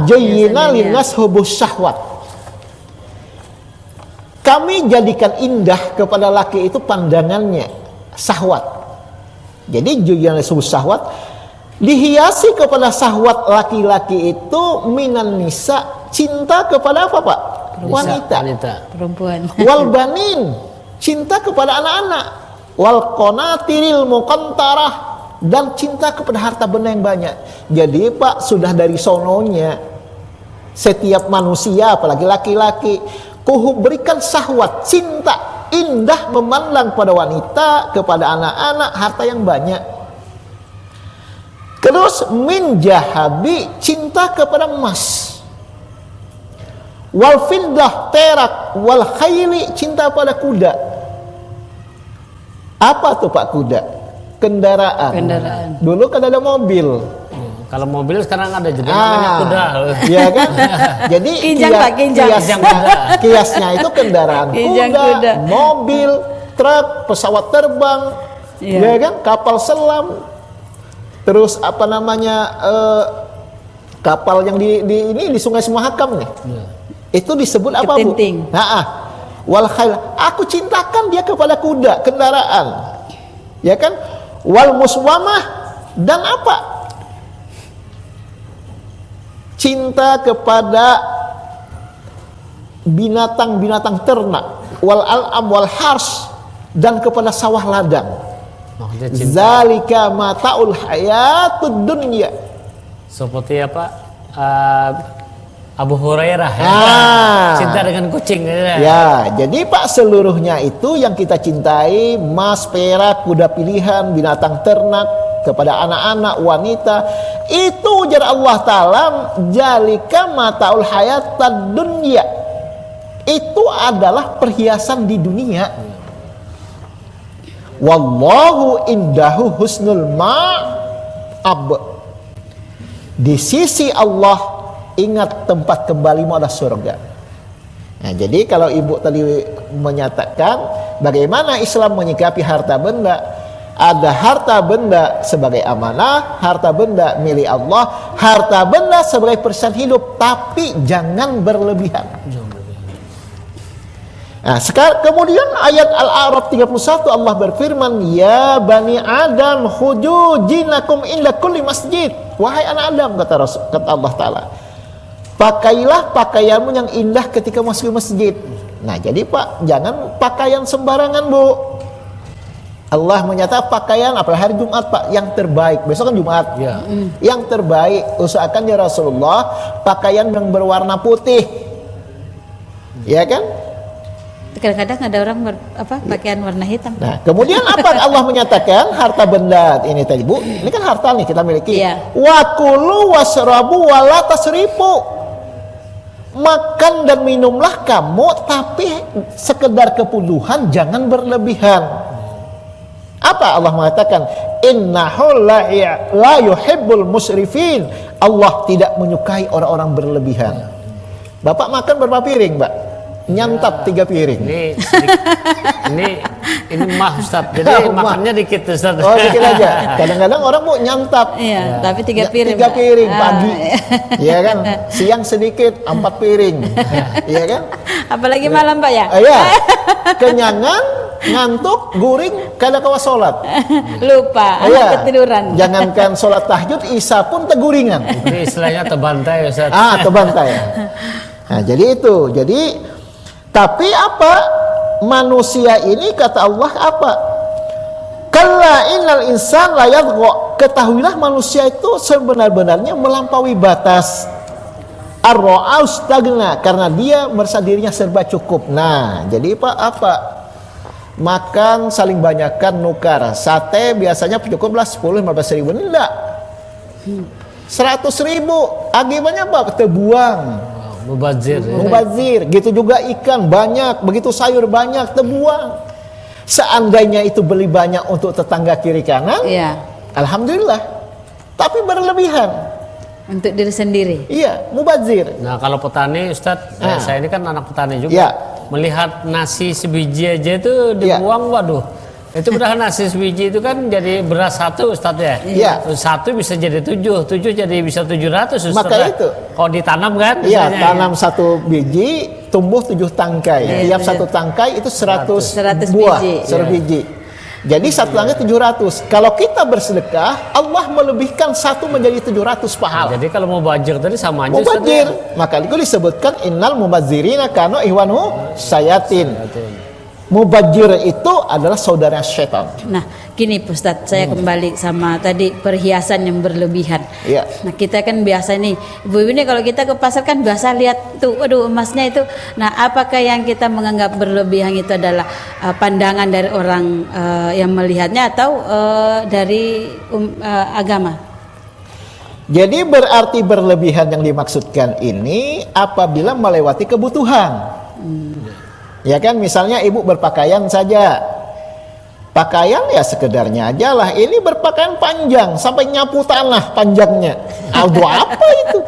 Speaker 3: Jayyina linnas hubus syahwat. Kami jadikan indah kepada laki itu pandangannya syahwat. Jadi jayyina hubus syahwat dihiasi kepada syahwat laki-laki itu minan nisa, cinta kepada apa Pak? Wanita.
Speaker 2: Perempuan.
Speaker 3: Wal banin, cinta kepada anak-anak. Wal qanatiril muqantarah, dan cinta kepada harta benda yang banyak. Jadi Pak, sudah dari sononya setiap manusia, apalagi laki-laki, berikan syahwat, cinta, indah memandang pada wanita, kepada anak-anak, harta yang banyak. Terus min jahabi, cinta kepada emas, wal fiddah, perak, wal khayli, cinta pada kuda. Apa tuh Pak kuda? Kendaraan. Dulu kan ada mobil.
Speaker 1: Kalau mobil sekarang ada juga namanya kuda.
Speaker 3: Iya kan? Jadi kiasnya itu kendaraan kuda, mobil, truk, pesawat terbang, ya kan? Kapal selam. Terus apa namanya kapal yang di Sungai Semahakam nih. Itu disebut apa, Bu? Wal khayl, aku cintakan dia kepada kuda, kendaraan. Ya kan? Wal muswamah, dan apa? Cinta kepada binatang-binatang ternak, wal al'am wal hars, dan kepada sawah ladang. Zalika mataul hayatud dunya.
Speaker 1: Seperti apa? Abu Hurairah cinta dengan kucing.
Speaker 3: Ya, jadi Pak, seluruhnya itu yang kita cintai, emas, perak, kuda pilihan, binatang ternak, kepada anak-anak, wanita, itu ujar Allah Ta'ala, jalika mataul hayatad dunya, itu adalah perhiasan di dunia. Wallahu indahu husnul ma'ab, di sisi Allah ingat tempat kembalimu adalah surga. Nah, jadi kalau Ibu tadi menyatakan bagaimana Islam menyikapi harta benda, ada harta benda sebagai amanah, harta benda milik Allah, harta benda sebagai persen hidup, tapi jangan berlebihan. Nah, sekarang kemudian ayat Al-A'raf 31 Allah berfirman, ya bani Adam khuju jinakum inda kulli masjid. Wahai anak Adam, kata Allah Ta'ala, pakailah pakaianmu yang indah ketika masuk masjid. Nah, jadi Pak, jangan pakaian sembarangan, Bu. Allah menyatakan pakaian apalagi hari Jumat, Pak, yang terbaik. Besok kan Jumat. Yang terbaik, usahakan ya Rasulullah, pakaian yang berwarna putih. Ya kan?
Speaker 2: Kadang-kadang ada orang pakaian warna hitam.
Speaker 3: Nah, kemudian apa Allah menyatakan harta benda ini tadi, Bu? Ini kan harta nih kita miliki. Wa kulu wasrabu wala tasrifu. Makan dan minumlah kamu, tapi sekedar kepuduhan, jangan berlebihan. Apa Allah mengatakan? Innahu la yuhibbul musrifin. Allah tidak menyukai orang-orang berlebihan. Bapak makan berapa piring, Mbak? Nyantap 3 piring. Ini mah Ustaz. Jadi makannya dikit Ustaz. Oh, dikit aja. Kadang-kadang orang mau nyantap.
Speaker 2: Iya, tapi 3 piring.
Speaker 3: 3 piring pagi. Iya kan? Siang sedikit 4 piring. Iya kan?
Speaker 2: Apalagi malam, Pak ya?
Speaker 3: Iya. Kenyangan, ngantuk, guring, kada kawa sholat.
Speaker 2: Lupa, ketiduran.
Speaker 3: Jangankan sholat tahajud, isya pun teguringan.
Speaker 1: Ini istilahnya tebantai Ustaz.
Speaker 3: Tebantai. Nah, jadi itu. Jadi tapi apa? Manusia ini kata Allah apa? Kalla innal insan la yadgha. Ketahuilah manusia itu sebenar-benarnya melampaui batas. Ar-ra'au stagna, karena dia merasa dirinya serba cukup. Nah, jadi Pak apa? Makan saling banyakkan nukar. Sate biasanya cukuplah 10-15 ribu. Enggak. 100 ribu. Akibatnya apa? Terbuang. Mubazir. Gitu juga ikan banyak, begitu sayur banyak, terbuang. Seandainya itu beli banyak untuk tetangga kiri kanan, alhamdulillah. Tapi berlebihan
Speaker 2: untuk diri sendiri.
Speaker 3: Iya, mubazir.
Speaker 1: Nah, kalau petani Ustadz, saya ini kan anak petani juga. Melihat nasi sebiji aja itu dibuang, waduh. Itu padahal nasi sebiji itu kan jadi beras 1 Ustadz ya.
Speaker 3: Iya.
Speaker 1: 1 bisa jadi 7 jadi bisa 700 Ustadz.
Speaker 3: Maka itu.
Speaker 1: Kalau ditanam kan?
Speaker 3: Iya, tanam 1 biji, tumbuh 7 tangkai. Tiap 1 tangkai itu 100 buah, 100 biji. Jadi 1 tangkai 700. Kalau kita bersedekah, Allah melebihkan 1 menjadi 700 pahala.
Speaker 1: Jadi kalau mau bajir tadi sama aja.
Speaker 3: Mubazir. Maka itu disebutkan innal mubazirina kanu ihwanu sayatin. Mubazir itu adalah saudara setan.
Speaker 2: Nah, gini Ustadz, saya kembali sama tadi perhiasan yang berlebihan.
Speaker 3: Iya.
Speaker 2: Nah, kita kan biasa nih, ibu ini kalau kita ke pasar kan biasa lihat tuh, aduh emasnya itu. Nah, apakah yang kita menganggap berlebihan itu adalah pandangan dari orang yang melihatnya atau dari agama?
Speaker 3: Jadi berarti berlebihan yang dimaksudkan ini apabila melewati kebutuhan. Ya kan, misalnya ibu berpakaian saja. Pakaian ya sekedarnya aja lah. Ini berpakaian panjang sampai nyapu tanah panjangnya. Untuk apa itu?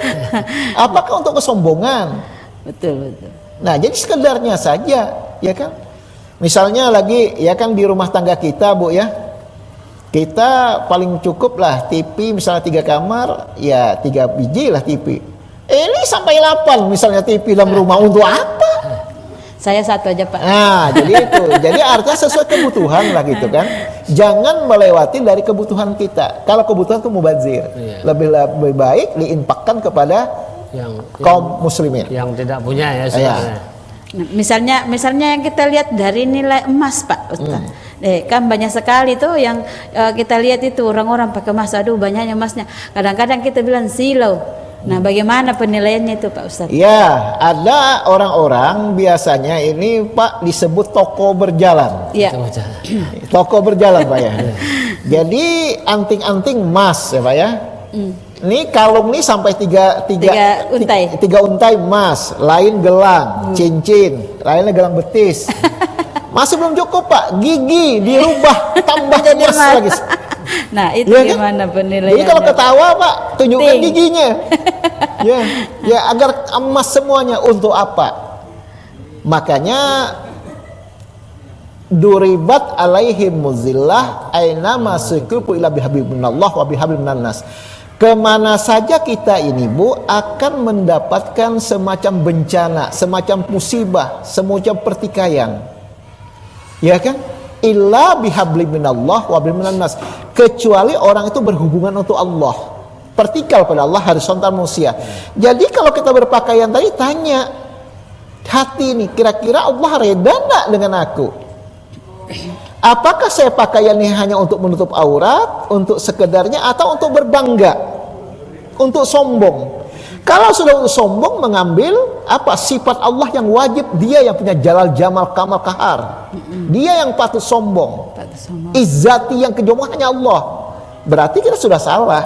Speaker 3: Apakah untuk kesombongan?
Speaker 2: Betul.
Speaker 3: Nah, jadi sekedarnya saja, ya kan? Misalnya lagi, ya kan di rumah tangga kita, Bu ya. Kita paling cukup lah TV misalnya 3 kamar, ya 3 biji lah TV. Ini sampai 8 misalnya TV dalam rumah, untuk apa?
Speaker 2: Saya satu aja Pak.
Speaker 3: Nah, jadi itu. Jadi artinya sesuai kebutuhan lah gitu kan. Jangan melewati dari kebutuhan kita. Kalau kebutuhan itu mubazir.
Speaker 1: Iya.
Speaker 3: Lebih baik diinfakkan kepada kaum muslimin.
Speaker 1: Yang tidak punya ya sebenarnya.
Speaker 2: Nah, misalnya yang kita lihat dari nilai emas Pak Ustaz. Kan banyak sekali tuh yang kita lihat itu orang-orang pakai emas, aduh banyaknya emasnya. Kadang-kadang kita bilang silau. Nah, bagaimana penilaiannya itu Pak Ustadz?
Speaker 3: Ya, ada orang-orang biasanya ini Pak disebut toko berjalan.
Speaker 2: Iya.
Speaker 3: Toko berjalan Pak ya. Jadi anting-anting emas ya Pak ya. Ini kalung nih sampai tiga untai emas, lain gelang, cincin, lainnya gelang betis. Masih belum cukup Pak, gigi dirubah tambah
Speaker 2: jadi
Speaker 3: emas lagi.
Speaker 2: Nah, itu
Speaker 3: Ya kan?
Speaker 2: gimana penilaiannya?
Speaker 3: Jadi kalau ketawa Pak, tunjukkan
Speaker 2: Ting.
Speaker 3: giginya. ya agar emas semuanya, untuk apa? Makanya duribat alaihim muzillah aina masukupu ila bihablillah wa bihablil nas. Kemana saja kita ini Bu akan mendapatkan semacam bencana, semacam musibah, semacam pertikaian. Ya kan? Illa bihabli minallah wa bihabli nas. Kecuali orang itu berhubungan untuk Allah, vertikal pada Allah, horizontal manusia. Jadi kalau kita berpakaian tadi, tanya hati ini, kira-kira Allah reda enggak dengan aku? Apakah saya pakaian ini hanya untuk menutup aurat, untuk sekedarnya, atau untuk berbangga, untuk sombong? Kalau sudah untuk sombong, mengambil apa sifat Allah yang wajib, dia yang punya jalal jamal kamal kahar, dia yang patut sombong. Izzati yang kejombongan hanya Allah. Berarti kita sudah salah.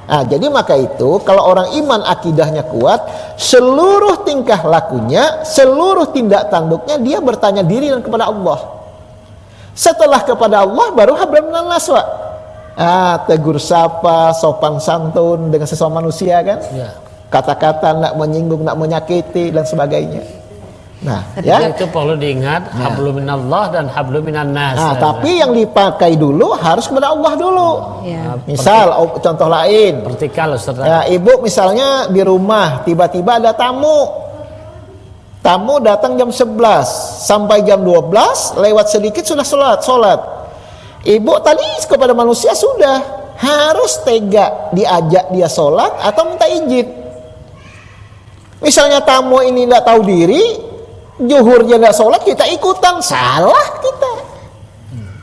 Speaker 3: Nah, jadi maka itu kalau orang iman akidahnya kuat, seluruh tingkah lakunya, seluruh tindak tanduknya dia bertanya diri dan kepada Allah. Setelah kepada Allah baru hablum minan nas. Tegur sapa, sopan santun dengan sesama manusia kan? Kata-kata nak menyinggung, nak menyakiti dan sebagainya. Nah, ya.
Speaker 1: Itu perlu diingat, hablum minallah dan hablum minan nas.
Speaker 3: Tapi yang dipakai dulu harus kepada Allah dulu. Misal contoh lain,
Speaker 1: vertikal Ustaz.
Speaker 3: Ibu misalnya di rumah tiba-tiba ada tamu. Tamu datang jam 11 sampai jam 12, lewat sedikit sudah sholat. Ibu tadi kepada manusia sudah harus tega diajak dia sholat atau minta izin. Misalnya tamu ini tidak tahu diri, zuhurnya tidak sholat, kita ikutan, salah kita.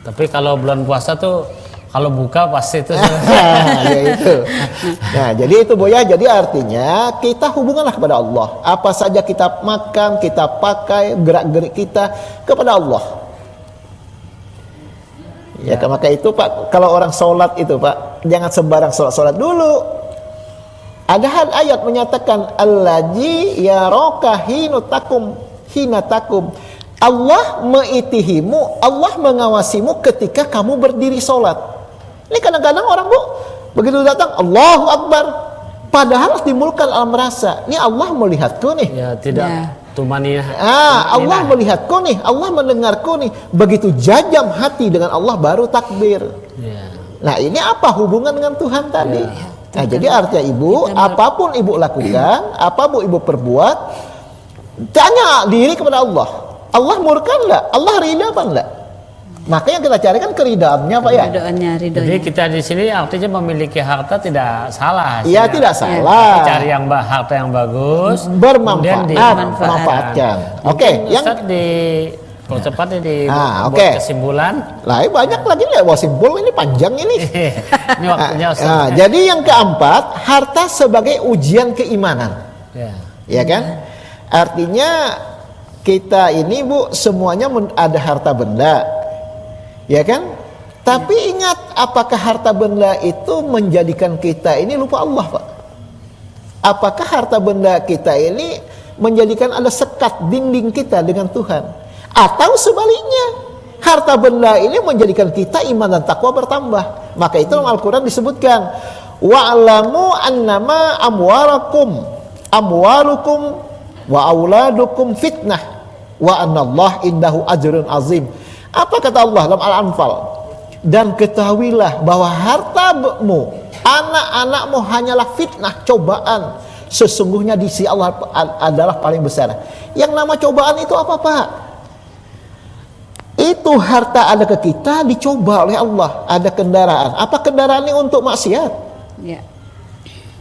Speaker 1: Tapi kalau bulan puasa tuh kalau buka pasti itu.
Speaker 3: Ya itu. Nah, jadi itu Bu ya. Jadi artinya kita hubunganlah kepada Allah. Apa saja kita makan, kita pakai, gerak-gerik kita kepada Allah. Ya, maka itu Pak, kalau orang sholat itu Pak, jangan sembarang sholat dulu. Ada ayat menyatakan allazi yaraka hinatakum. Allah meitihimu, Allah mengawasimu ketika kamu berdiri sholat. Ini kadang-kadang orang Bu begitu datang Allahu Akbar, padahal timbulkan alam rasa. Ini Allah melihatku nih.
Speaker 1: Ya, tidak. Tumaniyah.
Speaker 3: Allah melihatku nih, Allah mendengarku nih. Begitu jajam hati dengan Allah baru takbir. Nah, ini apa hubungan dengan Tuhan tadi? Nah, jadi artinya Ibu, apapun Ibu lakukan, apapun Ibu perbuat, tanya diri kepada Allah. Allah murka enggak? Allah ridha apa enggak? Maka yang kita cari kan keridaannya Pak ya.
Speaker 2: Ridhonya.
Speaker 1: Jadi kita di sini artinya memiliki harta tidak salah.
Speaker 3: Iya, tidak salah.
Speaker 1: Cari harta yang bagus,
Speaker 3: bermanfaatkan. Oke, yang
Speaker 1: Ustaz di percepat ini
Speaker 3: Nah,
Speaker 1: buat
Speaker 3: oke.
Speaker 1: kesimpulan.
Speaker 3: Lah banyak lagi nih, wah simpul ini panjang ini.
Speaker 1: Ini waktunya Ustaz.
Speaker 3: Nah, jadi yang keempat, harta sebagai ujian keimanan.
Speaker 1: Ya.
Speaker 3: Ya kan? Artinya kita ini Bu semuanya ada harta benda. Ya kan? Tapi ingat, apakah harta benda itu menjadikan kita ini lupa Allah, Pak? Apakah harta benda kita ini menjadikan ada sekat dinding kita dengan Tuhan? Atau sebaliknya, harta benda ini menjadikan kita iman dan takwa bertambah. Maka itu dalam Al-Quran disebutkan, wa'alamu annama amwalukum wa auladukum fitnah wa anallah indahu ajrun azim. Apa kata Allah dalam Al-Anfal? Dan ketahuilah bahwa hartamu, anak-anakmu hanyalah fitnah, cobaan. Sesungguhnya di sisi Allah adalah paling besar. Yang nama cobaan itu apa, Pak? Itu harta ada ke kita dicoba oleh Allah. Ada kendaraan. Apa kendaraan ini untuk maksiat?
Speaker 2: Ya.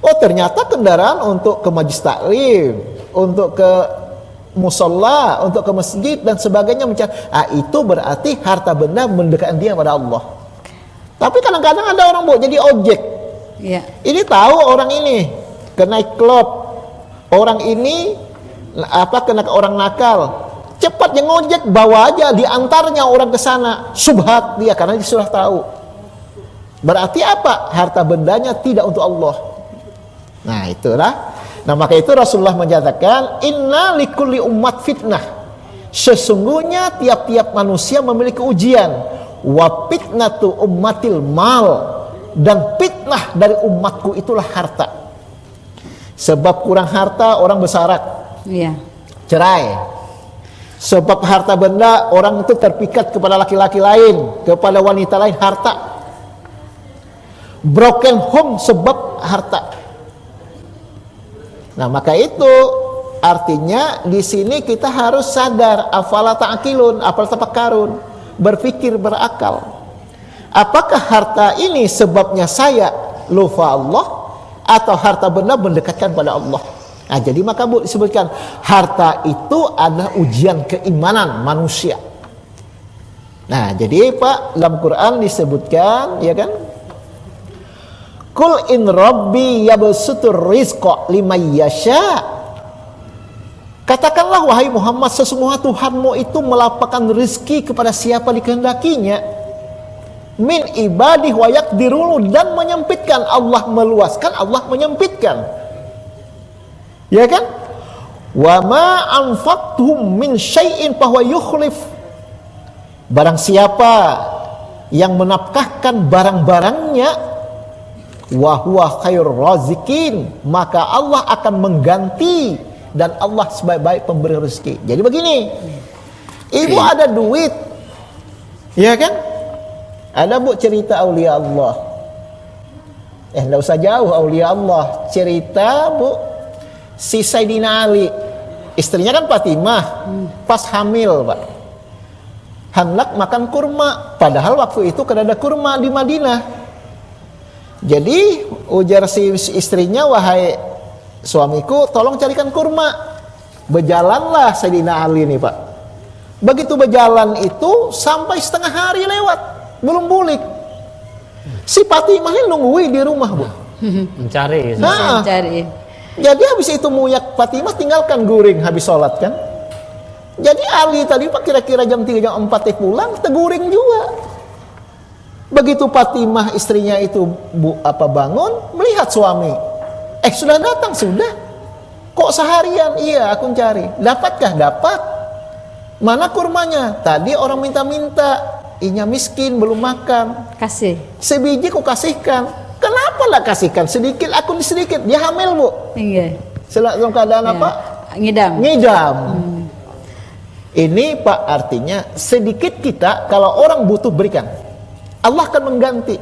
Speaker 3: Oh, ternyata kendaraan untuk ke majlis taklim, untuk ke musola, untuk ke masjid dan sebagainya. Itu berarti harta benda mendekatkan dia pada Allah. Tapi kadang-kadang ada orang jadi objek.
Speaker 2: Ya.
Speaker 3: Ini tahu orang ini kena klub, orang ini kena orang nakal. Cepat yang ngojek bawa aja, diantarnya orang ke sana. Subhat dia karena dia sudah tahu. Berarti apa? Harta bendanya tidak untuk Allah. Nah, itulah. Nah, maka itu Rasulullah menyatakan, inna likulli ummat fitnah. Sesungguhnya tiap-tiap manusia memiliki ujian. Wa fitnatu ummatil mal. Dan fitnah dari umatku itulah harta. Sebab kurang harta orang bersarak.
Speaker 2: Iya.
Speaker 3: Cerai. Sebab harta benda orang itu terpikat kepada laki-laki lain, kepada wanita lain, harta. Broken home sebab harta. Nah, maka itu artinya di sini kita harus sadar, afala ta'qilun, afala tafakkarun, berpikir, berakal. Apakah harta ini sebabnya saya lupa Allah atau harta benda mendekatkan pada Allah? Nah, jadi maka Bu disebutkan harta itu adalah ujian keimanan manusia. Nah, jadi Pak dalam Quran disebutkan, ya kan? Kul in rabbi yabsutur rizqa liman yasha. Katakanlah wahai Muhammad, sesungguhnya Tuhanmu itu melapangkan rizki kepada siapa dikehendakinya. Min ibadih wa yaqdirul, dan menyempitkan. Allah meluaskan, Allah menyempitkan. Ya kan? Wa ma anfaqtum min syai'in fahuwa yukhlif. Barang siapa yang menafkahkan barang-barangnya, wa huwa khairur razikin, maka Allah akan mengganti, dan Allah sebaik-baik pemberi rezeki. Jadi begini, ibu ada duit, ya kan? Ada Bu cerita aulia Allah. Enggak usah jauh, aulia Allah. Cerita Bu, si Sayyidina Ali, istrinya kan Fatimah, pas hamil Pak, hendak makan kurma, padahal waktu itu kan ada kurma di Madinah. Jadi ujar si istrinya, wahai suamiku, tolong carikan kurma. Berjalanlah Sayyidina Ali nih Pak. Begitu berjalan itu sampai setengah hari lewat, belum balik. Si Fatimah ini nungguin di rumah Bu,
Speaker 1: Mencari.
Speaker 3: Nah,
Speaker 2: Cari.
Speaker 3: jadi habis itu Muyak Fatimah tinggalkan guring habis sholat kan. Jadi Ali tadi Pak kira-kira jam 3 jam 4 pulang, teguring juga. Begitu Fatimah istrinya itu bangun, melihat suami. Sudah datang, sudah. Kok seharian? Iya, aku cari. Dapatkah? Dapat. Mana kurmanya? Tadi orang minta-minta. Inya miskin, belum makan.
Speaker 2: Kasih.
Speaker 3: Sebiji ku kasihkan. Kenapa lah kasihkan sedikit, aku sedikit. Dia hamil Bu.
Speaker 2: Iya.
Speaker 3: Dalam keadaan
Speaker 2: Ya.
Speaker 3: apa?
Speaker 2: Ngidam.
Speaker 3: Ngidam. Ini Pak artinya sedikit kita kalau orang butuh berikan, Allah akan mengganti.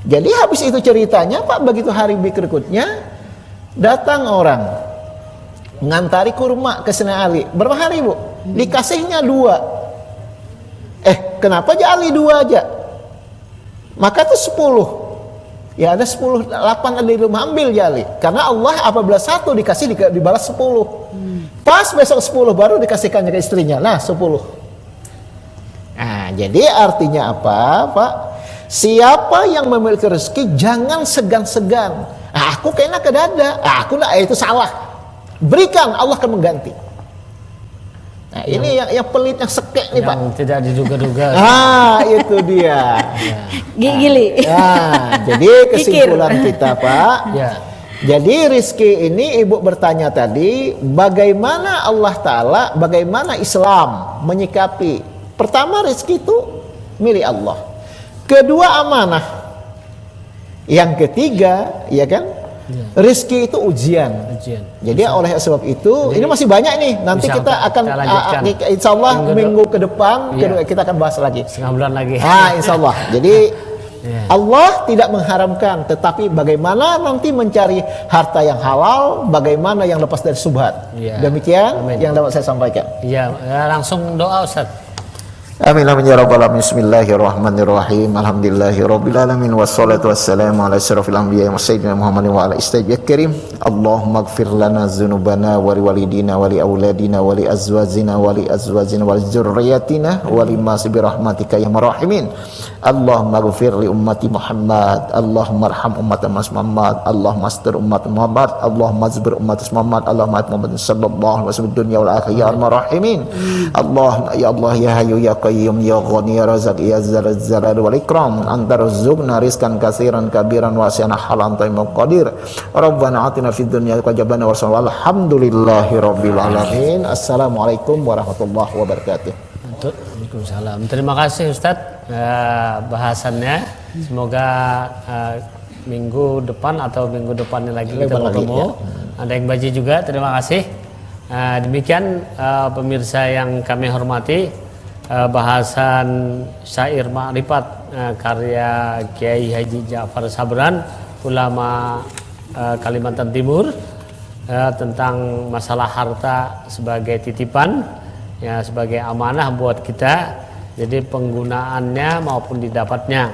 Speaker 3: Jadi habis itu ceritanya Pak, begitu hari berikutnya datang orang ngantari kurma ke Sayyidina Ali. Berapa hari Bu? Dikasihnya 2. Kenapa aja Ali 2 aja? Maka itu 10. Ya ada 10, 8 ada di rumah, ambil jali. Karena Allah apabila 1 dikasih dibalas 10. Pas besok 10 baru dikasihkannya ke istrinya. Nah 10. jadi artinya apa, Pak? Siapa yang memiliki rezeki jangan segan-segan. Aku kayaknya kedada, aku nak, itu salah. Berikan, Allah akan mengganti. Nah, ini yang pelit, yang sekek nih, Pak.
Speaker 1: Yang tidak diduga-duga.
Speaker 3: Itu dia.
Speaker 2: Gili.
Speaker 3: Jadi kesimpulan kita, Pak.
Speaker 1: Ya.
Speaker 3: Jadi rizki ini ibu bertanya tadi, bagaimana Allah Ta'ala, bagaimana Islam menyikapi. Pertama, rizki itu milik Allah. Kedua, amanah. Yang ketiga, ya kan, rizki itu ujian. Jadi oleh sebab itu, ini masih banyak nih. Nanti kita akan, insya Allah minggu ke depan, kita akan bahas lagi.
Speaker 1: Setengah bulan lagi.
Speaker 3: Insya Allah. Jadi Allah tidak mengharamkan, tetapi bagaimana nanti mencari harta yang halal, bagaimana yang lepas dari subhat. Demikian yang dapat saya sampaikan.
Speaker 1: Iya, langsung doa, Ustaz.
Speaker 3: Amin amin ya rabbal alamin. Bismillahirrahmanirrahim. Alhamdulillahirabbil alamin wassalatu wassalamu ala asyrafil anbiya'i wa sayyidina Muhammadin wa ala istabil karim. Allahumma ighfir lana dzunubana wa li walidina wa li auladina wa li azwajina wa li azwajina wa li dzurriyyatina wa lima bi rahmatika ya marhamin. Allahumma ighfir li ummati Muhammad. Allahumma arham ummat Muhammad. Allahumma astur ummat Muhammad. Allahumma azbir ummat Muhammad. Allahumma Muhammad sallallahu alaihi wasallam dunya wal akhirah ya marhamin. Allah ya Allah ya hayyu ya qayyum ya ghani ya razaq ya zalal wal ikram anta rizqna rizqan katsiran kabiran wasi'an halan tayyibun qadir rabbana atina fid dunya hasanatan wa qina alhamdulillahirabbil alamin. Assalamualaikum warahmatullahi wabarakatuh.
Speaker 1: Waalaikumsalam. Terima kasih Ustadz bahasannya. Semoga minggu depan atau minggu depannya lagi kita bertemu. Ada yang baji juga. Terima kasih. Demikian pemirsa yang kami hormati, bahasan syair Ma'rifat karya Kiai Haji Ja'far Sabran, ulama Kalimantan Timur, tentang masalah harta sebagai titipan, ya, sebagai amanah buat kita. Jadi penggunaannya maupun didapatnya.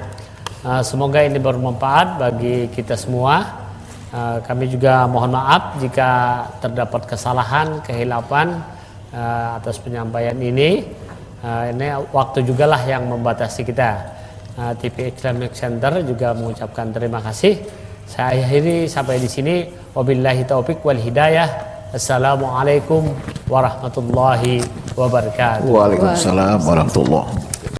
Speaker 1: Semoga ini bermanfaat bagi kita semua. Kami juga mohon maaf jika terdapat kesalahan, kehilapan atas penyampaian ini. Ini waktu juga lah yang membatasi kita. TV Islamic Center juga mengucapkan terima kasih. Saya akhiri sampai di sini. Wabillahi taufik wal hidayah. Assalamualaikum warahmatullahi wabarakatuh.
Speaker 3: Waalaikumsalam warahmatullahi.